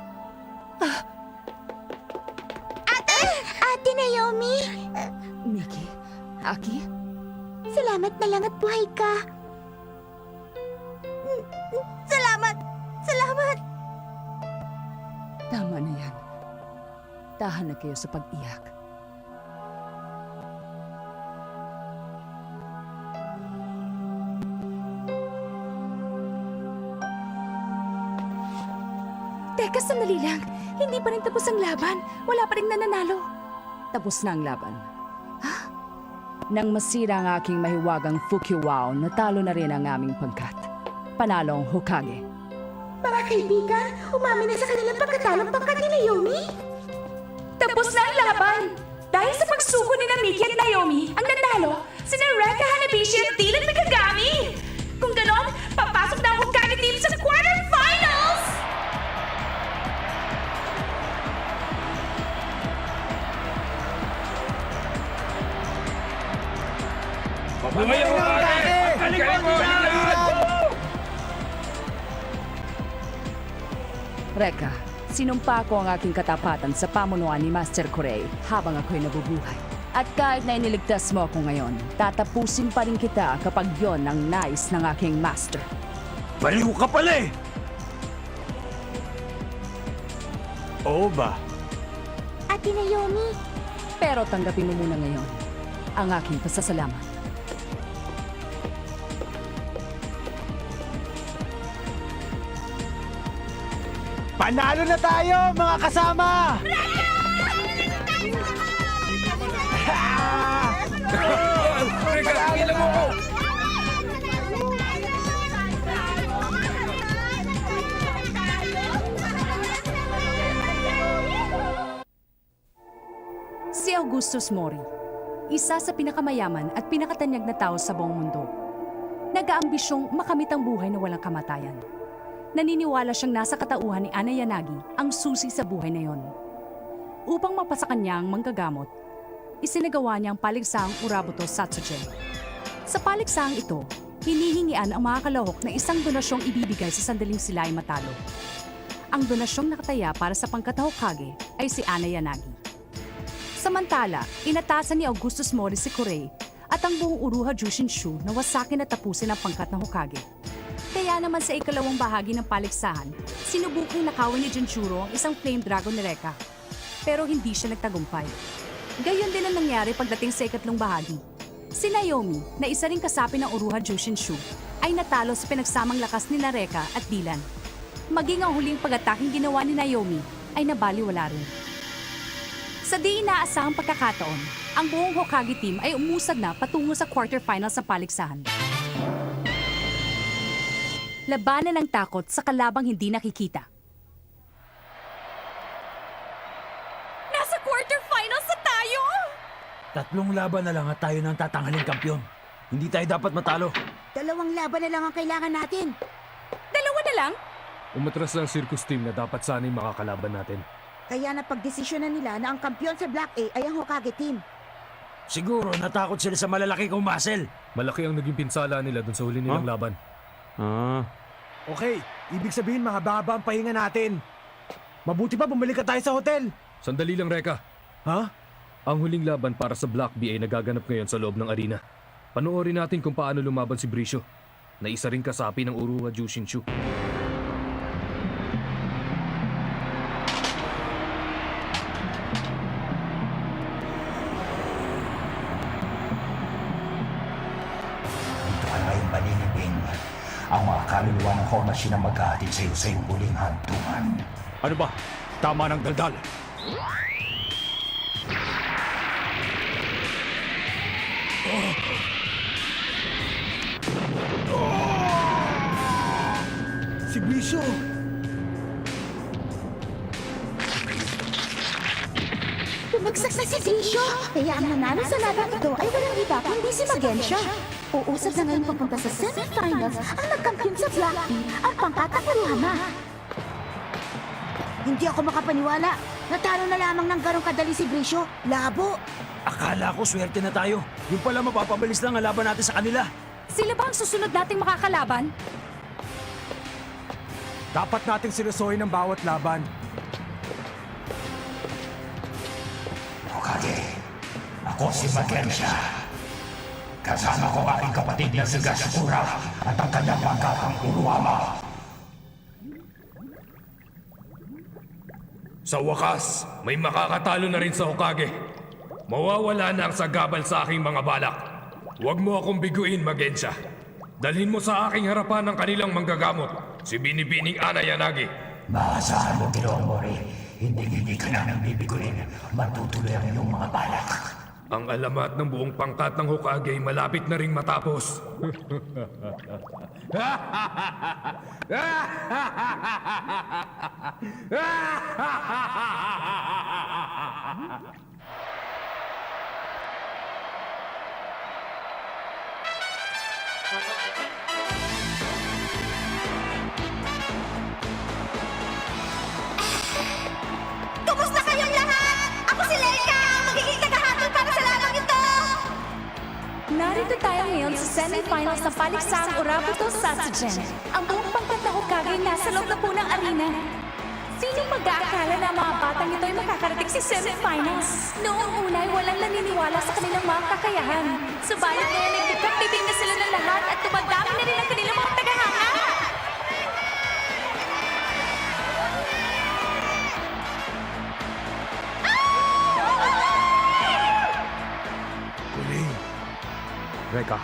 Speaker 6: Ate Naomi!
Speaker 8: Miki? Aki?
Speaker 6: Salamat na lang at buhay ka. Salamat! Salamat!
Speaker 8: Tama na yan. Tahan na kayo sa pag-iyak.
Speaker 1: Teka, sandali lang. Hindi pa rin tapos ang laban. Wala pa rin nananalo.
Speaker 8: Tapos na ang laban. Nang masira ang aking mahiwagang Fukiwao, natalo na rin ang aming pangkat. Panalo ang Hokage.
Speaker 4: Mga kaibigan, umamin na sa kanilang pagkatalong pangkat ni Naomi?
Speaker 1: Tapos na ang laban! Dahil sa pagsuko ni Miki at Naomi, ang nanalo, sina Reka Hanabishi at Dylan Mikagami! Kung ganon, papasok na ang Hokage team sa quarterfinals!
Speaker 8: Reka, sinumpa ko ang aking katapatan sa pamunuan ni Master Kurei habang ako'y nabubuhay. At kahit na iniligtas mo ako ngayon, tatapusin pa rin kita kapag yon ang nais ng aking master.
Speaker 7: Baliw ka pala eh!
Speaker 3: Oo ba?
Speaker 6: Ate Naomi!
Speaker 8: Pero tanggapin mo muna ngayon ang aking pasasalamat.
Speaker 3: Panalo na tayo, mga kasama!
Speaker 8: Si Augustus Mori, isa sa pinakamayaman at pinakatanyag na tao sa buong mundo. Nag-aambisyong makamit ang buhay na walang kamatayan. Naniniwala siyang nasa katauhan ni Ana Yanagi ang susi sa buhay na yon. Upang mapasa kanya ang manggagamot, isinagawa niya ang paligsahang Urabuto Satsuje. Sa paligsahang ito, hinihingian ang mga kalahok na isang donasyong ibibigay sa sandaling sila ay matalo. Ang donasyong nakataya para sa pangkat na Hokage ay si Ana Yanagi. Samantala, inatasan ni Augustus Mori si Kurei at ang buong Uruha Jushinshu na wasakin at tapusin ang pangkat na Hokage. Kaya naman sa ikalawang bahagi ng paligsahan, sinubukang nakawin ni Junjuro ang isang Flame Dragon ni Reka. Pero hindi siya nagtagumpay. Gayon din ang nangyari pagdating sa ikatlong bahagi. Si Naomi, na isa ring kasapi ng Uruha Jushinshu, ay natalo sa pinagsamang lakas ni Reka at Dylan. Maging ang huling pag-ataking ginawa ni Naomi ay nabaliwala rin. Sa di inaasahang pagkakataon, ang buong Hokage team ay umusad na patungo sa quarterfinals sa paligsahan. Labanan ng takot sa kalabang hindi nakikita.
Speaker 1: Nasa quarterfinals na tayo!
Speaker 7: 3 laban na lang at tayo nang tatanghaling kampiyon. Hindi tayo dapat matalo.
Speaker 4: 2 laban na lang ang kailangan natin.
Speaker 8: 2 na lang?
Speaker 2: Umatras ang circus team na dapat sana'y makakalaban natin.
Speaker 4: Kaya napagdesisyonan nila na ang kampiyon sa Black A ay ang Hokage team.
Speaker 7: Siguro natakot sila sa malalaki kong muscle.
Speaker 2: Malaki ang naging pinsala nila dun sa huli nilang laban.
Speaker 3: Okay, ibig sabihin mahaba ang pahinga natin. Mabuti pa bumalik ka tayo sa hotel.
Speaker 2: Sandali lang, Reka.
Speaker 3: Ha?
Speaker 2: Ang huling laban para sa Black B ay nagaganap ngayon sa loob ng arena. Panoorin natin kung paano lumaban si Brisho, na isa ring kasapi ng Uruha Jushinshu.
Speaker 9: Dito ka ngayon maninibing ang mga kaluluwa ng Hormashi na maghahatid sa iyo sa iyong huling hantungan.
Speaker 7: Ano ba? Tama ng daldal.
Speaker 3: Si Brisho!
Speaker 4: Bumagsak na si Brisho. Kaya ang nanalo sa laban ito ay walang iba kundi si Magensha. Uusap na ngayon papunta sa semifinals ang nagkampiyon sa Black B at pangkatang Uruhama. Hindi ako makapaniwala. Natalo na lamang ng garong kadali si Brisho. Labo.
Speaker 7: Akala ko swerte na tayo. Yung pala mapapabilis lang ang laban natin sa kanila.
Speaker 8: Sila ba ang susunod nating makakalaban?
Speaker 3: Dapat nating sinusoy ng bawat laban.
Speaker 9: Hokage, ako si Magensha. Kasama ko ang aking kapatid na si Gashikura at ang kanyang pangkatang Uruhama.
Speaker 2: Sa wakas, may makakatalo na rin sa Hokage. Mawawala na ang sagabal sa aking mga balak. Huwag mo akong biguin, Magensha. Dalhin mo sa aking harapan ang kanilang manggagamot, si Binibining Ana Yanagi.
Speaker 9: Maasahan mo, Ginoong Mori. Hindi ka namin bibiguin. Matutuloy ang iyong mga balak.
Speaker 2: Ang alamat ng buong pangkat ng Hokage ay malapit na ring matapos.
Speaker 6: Kumusta kayong lahat? Ako si Leica, ang magiging tagahatol para sa lamang ito!
Speaker 11: Narito tayo ngayon sa semifinals ng paliksaang Urabuto Sasugen. Ang buong pangkat na Hokage ay nasa loob na po ng arena. Sino mag-aakala na ang mga batang ito ay makakarating sa semifinals? Noong una ay walang naniniwala sa kanilang mga kakayahan. Subalit ngayon ay biglang-bibig na sila ng lahat at tumadami na rin ang kanilang mga tagahanga.
Speaker 12: Reka,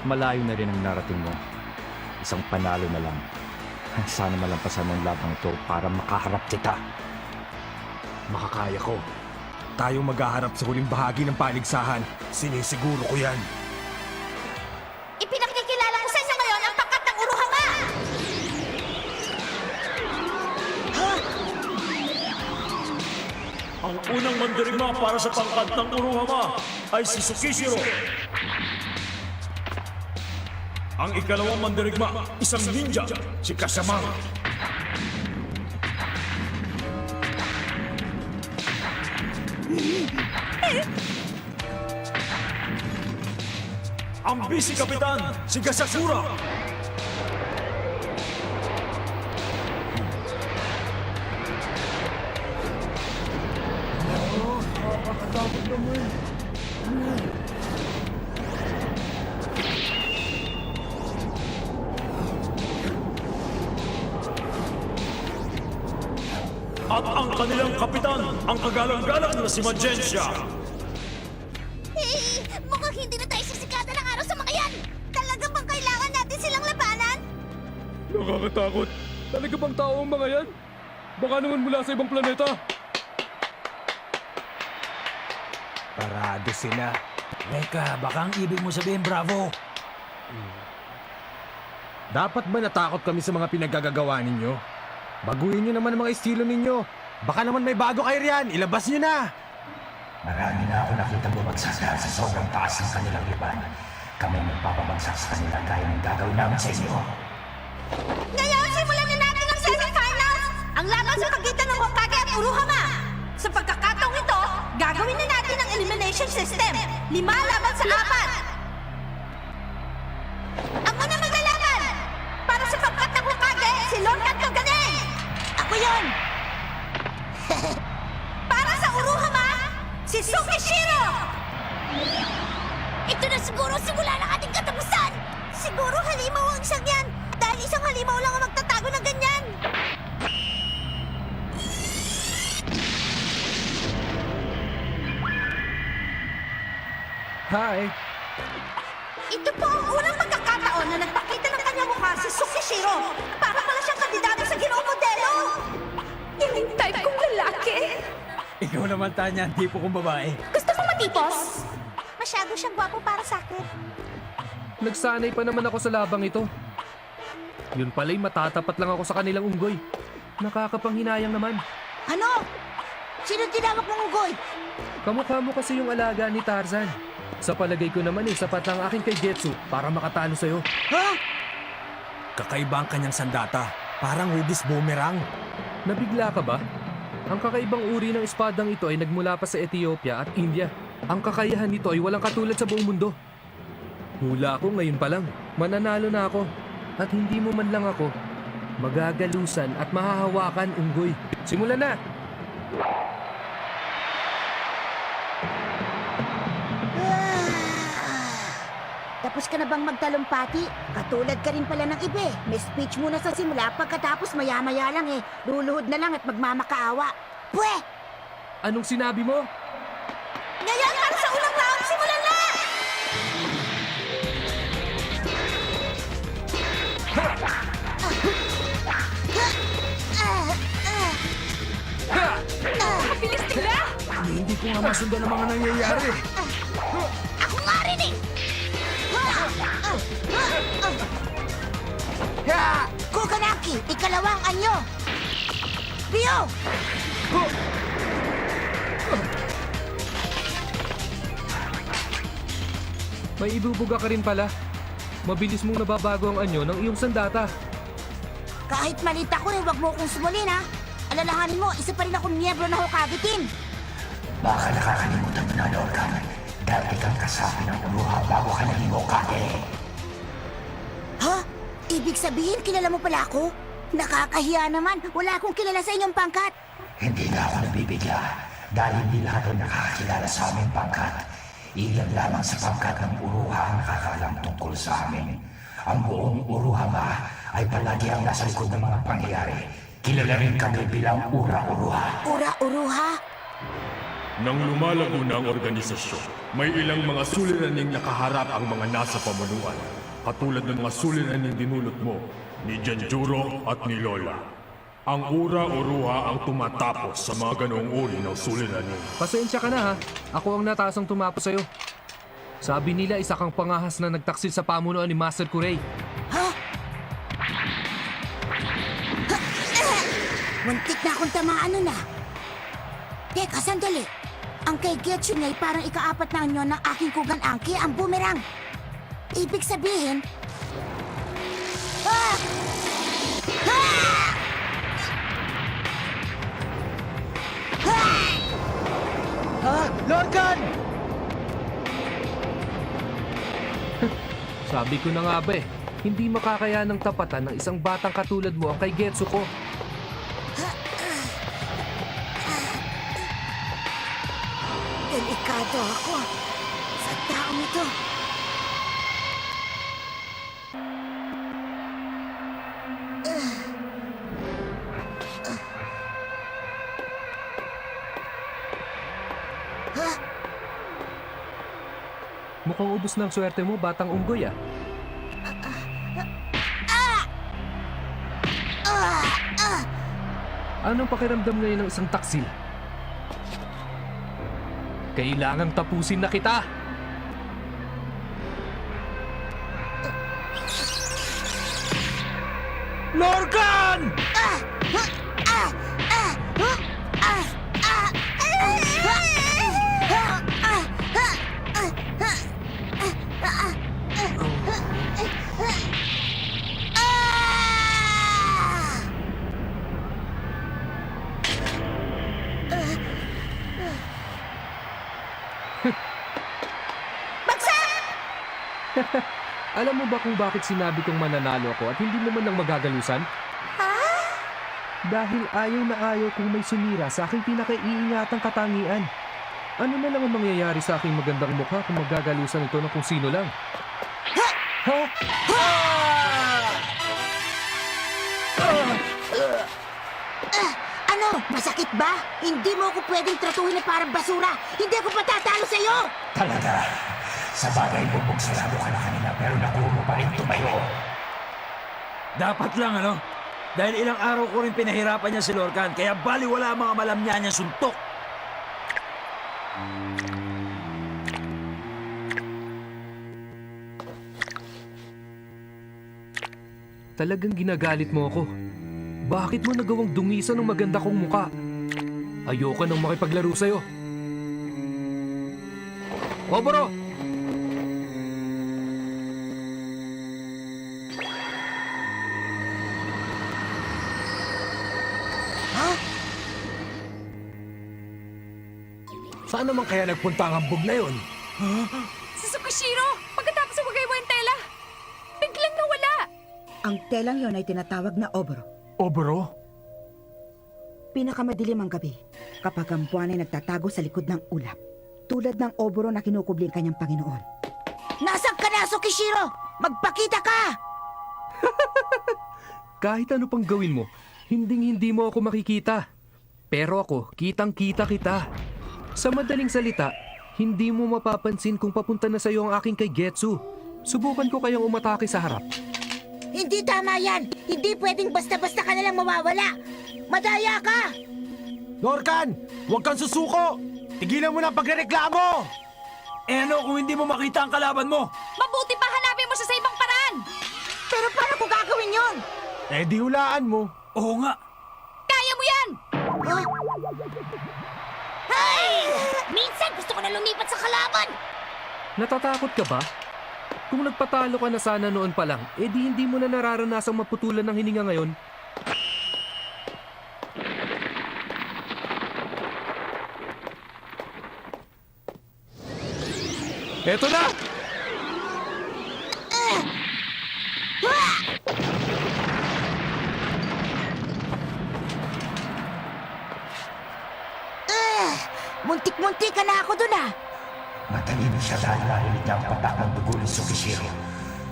Speaker 12: malayo na rin ang narating mo. Isang panalo na lang. Sana malampasan mo ang labang ito para makaharap kita.
Speaker 3: Makakaya ko. Tayong maghaharap sa huling bahagi ng paligsahan. Sinisiguro ko yan.
Speaker 6: Ipinakikilala ko sa inyo ngayon ang pangkat ng Uruhama!
Speaker 9: Ang unang mandirigma para sa pangkat ng Uruhama ay si Tsukishiro. Ang ikalawang mandirigma, isang ninja, si Kasama. Ang vice-kapitan, si Gasakura. At ang kanilang kapitan, ang kagalang-galang na si Magensha.
Speaker 6: Mukhang hindi na tayo sisikatan ng araw sa mga yan! Talaga bang kailangan natin silang labanan?
Speaker 2: Nakakatakot. Talaga bang tao ang mga yan? Baka naman mula sa ibang planeta.
Speaker 3: Parado sila.
Speaker 7: Reka, baka ang ibig mo sabihin bravo.
Speaker 3: Dapat ba natakot kami sa mga pinagagagawa ninyo? Baguhin nyo naman ang mga estilo ninyo. Baka naman may bago kayo riyan. Ilabas nyo na.
Speaker 9: Marami na ako nakita bumagsak dahil sa sobrang taas ng kanilang iban, kami magpapabagsak sa kanila gaya ng gagawin namin sa inyo.
Speaker 6: Ngayon, simulan na natin ang semifinals! Ang laban sa pagitan ng Hokage at Uruhama! Sa pagkakataong ito, gagawin na natin ang elimination system. 5 laban sa 4. Ang unang maglalaban! Para sa pagkat ng Hokage, si Lord Kantogane! Ako yun! Para sa Uruhama, si Tsukishiro! Ito na siguro simula ng ating katapusan! Siguro halimaw ang isang yan! Dahil isang halimaw lang ang magtatago ng ganyan!
Speaker 3: Hi!
Speaker 6: Ito po ang unang pagkakataon na nagpakita ng kanyang mukha si Tsukishiro para pala siyang kandidato sa Ginoong Modelo!
Speaker 11: Yan yung type kong lalaki.
Speaker 7: Ikaw naman, Tanya, ang tipo kong babae.
Speaker 11: Gusto mo matipos?
Speaker 6: Masyado siyang gwapo para sa akin.
Speaker 2: Nagsanay pa naman ako sa labang ito. Yun pala'y matatapat lang ako sa kanilang unggoy. Nakakapanghinayang naman.
Speaker 6: Ano? Sino tinawag mong ugoy?
Speaker 2: Kamukha mo kasi yung alaga ni Tarzan. Sa palagay ko naman sapat ang aking kay Getsu para makatalo sa'yo.
Speaker 6: Ha?
Speaker 3: Kakaiba ang kanyang sandata. Parang hugis boomerang.
Speaker 2: Nabigla ka ba? Ang kakaibang uri ng espadang ito ay nagmula pa sa Ethiopia at India. Ang kakayahan nito ay walang katulad sa buong mundo. Hula ko ngayon pa lang. Mananalo na ako. At hindi mo man lang ako magagalusan at mahahawakan, unggoy. Simulan na!
Speaker 4: Tapos ka na bang magtalumpati? Katulad ka rin pala ng iba eh. May speech muna sa simula, pagkatapos maya-maya lang eh. Luluhod na lang at magmamakaawa. Pwe!
Speaker 2: Anong sinabi mo?
Speaker 6: Ngayon, para sa unang round, simulan na!
Speaker 11: Mabilis nila!
Speaker 3: Hindi ko nga masundan ang mga nangyayari.
Speaker 6: Ako nga rin eh!
Speaker 4: Kuganaki, ikalawang anyo! Rio!
Speaker 2: May ibubuga ka rin pala. Mabilis mong nababago ang anyo ng iyong sandata.
Speaker 4: Kahit malit ako eh, wag mo akong sumulin ha. Alalahanin mo, isa pa rin akong miyembro ng Hokage Team.
Speaker 9: Baka nakakalimutan mo na, Lorcan. Dati kang kasapi ng Uruha bago ka naging Hokage.
Speaker 4: Ha? Ibig sabihin, kilala mo pala ako? Nakakahiya naman, wala akong kilala sa inyong pangkat.
Speaker 9: Hindi na ako nabibigla dahil hindi lahat ay nakakakilala sa aming pangkat. Ilan lamang sa pangkat ng Uruha ang nakakaalam tungkol sa amin. Ang buong Uruhama ay palagi ang nasa likod ng mga pangyayari. Kilala rin kami bilang Ura-Uruha.
Speaker 4: Ura-Uruha?
Speaker 13: Nang lumalago na ang organisasyon, may ilang mga suliraning nakaharap ang mga nasa pamunuan. Katulad ng mga suliraning dinulot mo, ni Janjuro at ni Lola. Ang Ura-Uruha ang tumatapos sa mga ganoong uri ng suliraning.
Speaker 2: Pasensya ka na ha. Ako ang natasang tumapos sa'yo. Sabi nila isa kang pangahas na nagtaksil sa pamunuan ni Master Kurei.
Speaker 4: Muntik na akong tamaan nun ah. Teka, sandali. Ang kay Getsu niya ay parang ika-4 na anyo ng aking Kugan-Anki, ang boomerang. Ibig sabihin... Ah! Ah!
Speaker 3: Ha? Lorcan!
Speaker 2: Sabi ko na nga ba hindi makakaya ng tapatan ng isang batang katulad mo ang kay Getsu ko.
Speaker 4: Delikado ako sa taong ito.
Speaker 2: Mukhang ubos ng swerte mo, batang unggoy ah. Anong pakiramdam ngayon ng isang taksil? Kailangang tapusin na kita!
Speaker 3: Lorcan!
Speaker 2: Alam mo ba kung bakit sinabi kong mananalo ako at hindi naman lang magagalusan? Dahil ayaw na ayaw kung may sumira sa aking pinakaiingatang katangian. Ano na lang ang mangyayari sa aking magandang mukha kung magagalusan ito ng kung sino lang?
Speaker 4: Ano? Masakit ba? Hindi mo ako pwedeng tratuhin na parang basura. Hindi ako patatalo sa'yo.
Speaker 9: Talaga. Sa bagay, bubugsarado ka na kanina pero nakuha mo pa rin tumayo.
Speaker 7: Dapat lang, ano? Dahil ilang araw ko rin pinahirapan niya si Lorcan, kaya baliwala ang mga malamnya niyang suntok.
Speaker 2: Talagang ginagalit mo ako. Bakit mo nagawang dungisan ng maganda kong muka? Ayoko nang makipaglaro sa'yo. Oboro!
Speaker 3: Saan naman kaya nagpunta ang hambog na yun?
Speaker 11: Si Tsukishiro, pagkatapos umagawa yung tela, biglang nawala.
Speaker 5: Ang telang yon ay tinatawag na oboro.
Speaker 3: Oboro?
Speaker 5: Pinakamadilim ang gabi kapag ang buwan ay nagtatago sa likod ng ulap. Tulad ng oboro na kinukubli ang kanyang Panginoon.
Speaker 4: Nasaan ka na, Tsukishiro? Magpakita ka!
Speaker 2: Kahit ano pang gawin mo, hinding-hindi mo ako makikita. Pero ako, kitang-kita kita. Sa madaling salita, hindi mo mapapansin kung papunta na sa'yo ang aking kay Getsu. Subukan ko kayang umatake sa harap.
Speaker 4: Hindi tama yan. Hindi pwedeng basta-basta ka nalang mawawala. Madaya ka!
Speaker 3: Lorcan! Huwag kang susuko! Tigilan mo na ang pagrereklamo!
Speaker 7: Eh ano kung hindi mo makita ang kalaban mo?
Speaker 11: Mabuti pa hanapin mo siya sa ibang paraan.
Speaker 4: Pero paano ko gagawin yun?
Speaker 3: Eh di hulaan mo.
Speaker 7: Oo nga.
Speaker 11: Kaya mo yan!
Speaker 4: Huh?
Speaker 11: Minsan gusto ko na lumipat sa kalaban.
Speaker 2: Natatakot ka ba? Kung nagpatalo ka na sana noon pa lang, edi hindi mo na nararanasang maputulan ng hininga ngayon. Eto na!
Speaker 4: Muntik-muntik ka na ako dun ah.
Speaker 9: Matalino siya dahil narinig niya ang patak ng dugo ni Tsukishiro.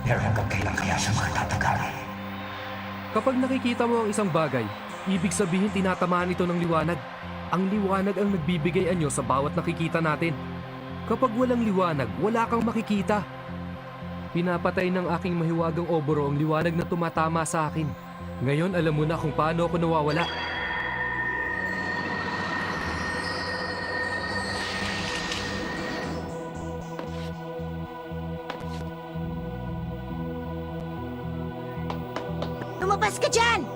Speaker 9: Pero hanggang kailan kaya siya makatatagal?
Speaker 2: Kapag nakikita mo ang isang bagay, ibig sabihin tinatamaan ito ng liwanag. Ang liwanag ang nagbibigay anyo sa bawat nakikita natin. Kapag walang liwanag, wala kang makikita. Pinapatay ng aking mahiwagang oboro ang liwanag na tumatama sa akin. Ngayon alam mo na kung paano ako nawawala.
Speaker 4: Lumabas ka dyan!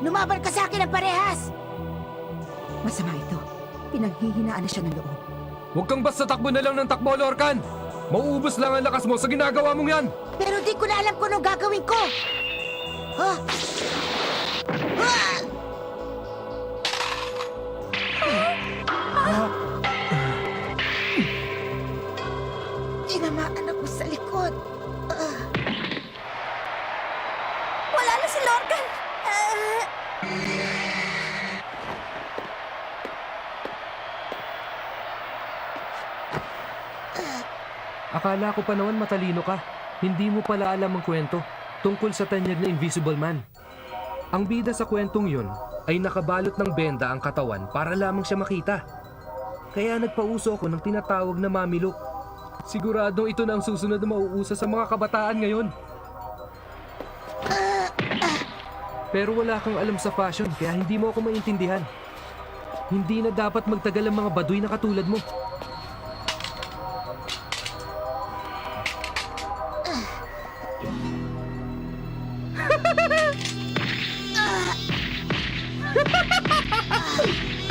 Speaker 4: Lumaban ka sa akin ng parehas!
Speaker 5: Masama ito. Pinanghihinaan na siya ng loob.
Speaker 2: Huwag kang basta takbo na lang ng takbo, Lorcan! Mauubos lang ang lakas mo sa ginagawa mong yan!
Speaker 4: Pero di ko na alam kung anong gagawin ko! Huh? Tinamaan ako sa likod.
Speaker 6: Wala na si Lorcan!
Speaker 2: Akala ko pa naman matalino ka. Hindi mo pala alam ang kwento tungkol sa tanyag na Invisible Man. Ang bida sa kwentong yun ay nakabalot ng benda ang katawan para lamang siya makita. Kaya nagpauso ako ng tinatawag na mamilok. Siguradong ito na ang susunod na mauusa sa mga kabataan ngayon. Pero wala kang alam sa fashion kaya hindi mo ako maintindihan. Hindi na dapat magtagal ang mga baduy na katulad mo.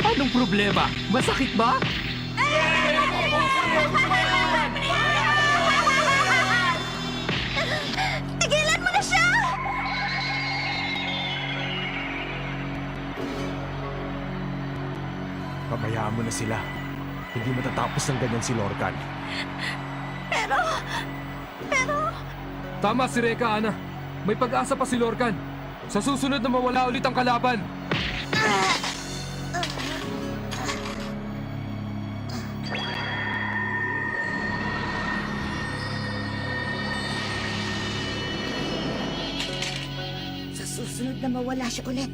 Speaker 2: Anong problema? Masakit ba?
Speaker 6: Tigilan mo na siya!
Speaker 3: Pabayaan mo na sila. Hindi matatapos ng ganyan si Lorcan.
Speaker 6: Pero
Speaker 2: Tama si Reka, Ana. May pag-asa pa si Lorcan. Sa susunod na mawala ulit ang kalaban.
Speaker 4: Sa susunod na mawala siya ulit.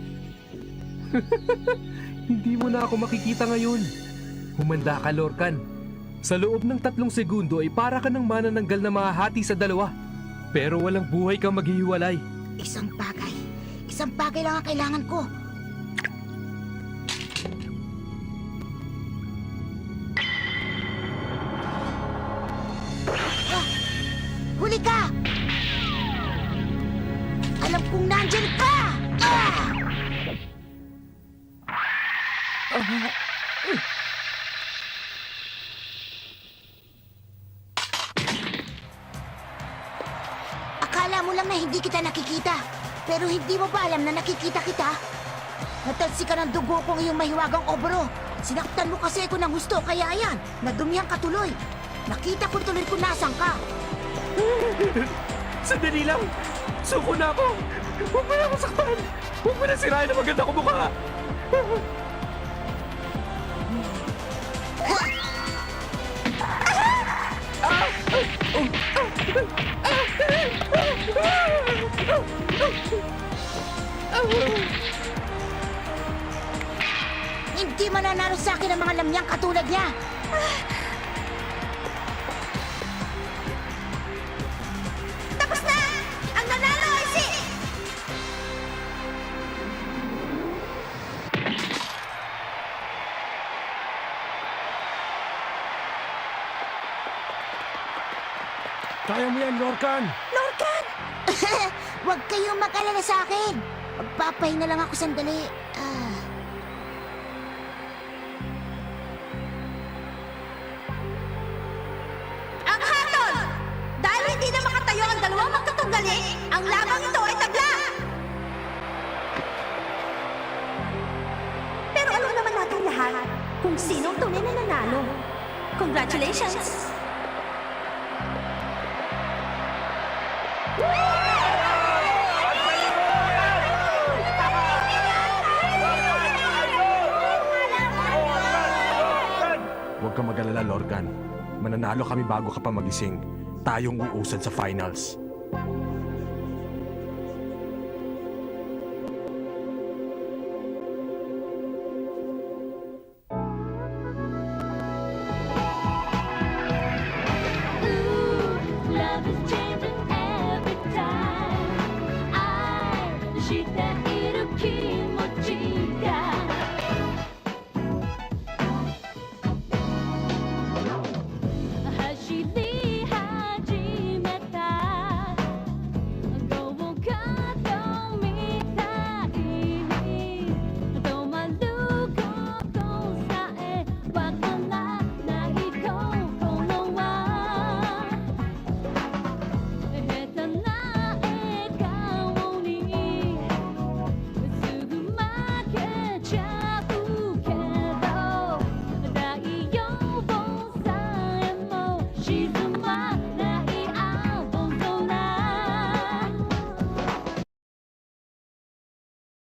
Speaker 2: Hindi mo na ako makikita ngayon. Humanda ka, Lorcan. Sa loob ng 3 segundo ay para ka ng manananggal na mahahati sa dalawa. Pero walang buhay kang maghihiwalay.
Speaker 4: Isang bagay lang ang kailangan ko. Ah! Huli ka! Alam kong nandyan ka! Ah! Akala mo lang na hindi kita nakikita. Pero hindi mo ba alam na nakikita kita? Natalsi ka ng dugo kong iyong mahiwagang obro. Sinaktan mo kasi ako ng gusto, kaya ayan, nadumihan ka tuloy. Nakita ko tuloy kung nasan ka.
Speaker 2: Sandali lang! Suko na ako! Huwag mo na ako saktan! Huwag mo na sirain ang maganda ko mukha!
Speaker 4: Hindi mananalo sa akin ang mga lamyang katulad niya.
Speaker 6: Tapos na! Ang nanalo ay si...
Speaker 3: Kaya mo yan, Lorcan!
Speaker 4: Lorcan! Huwag kayong mag-alala sa akin. Magpapahinga lang ako sandali.
Speaker 6: Ang hatol! Dahil hindi na makatayo ang dalawang magkatunggali, ang labang ito ay tabla! Pero alam naman natin lahat kung sinong tunay na nanalo. Congratulations!
Speaker 3: Huwag kang mag-alala, Lorcan. Mananalo kami bago ka pa magising. Tayong uusad sa finals.
Speaker 11: Love is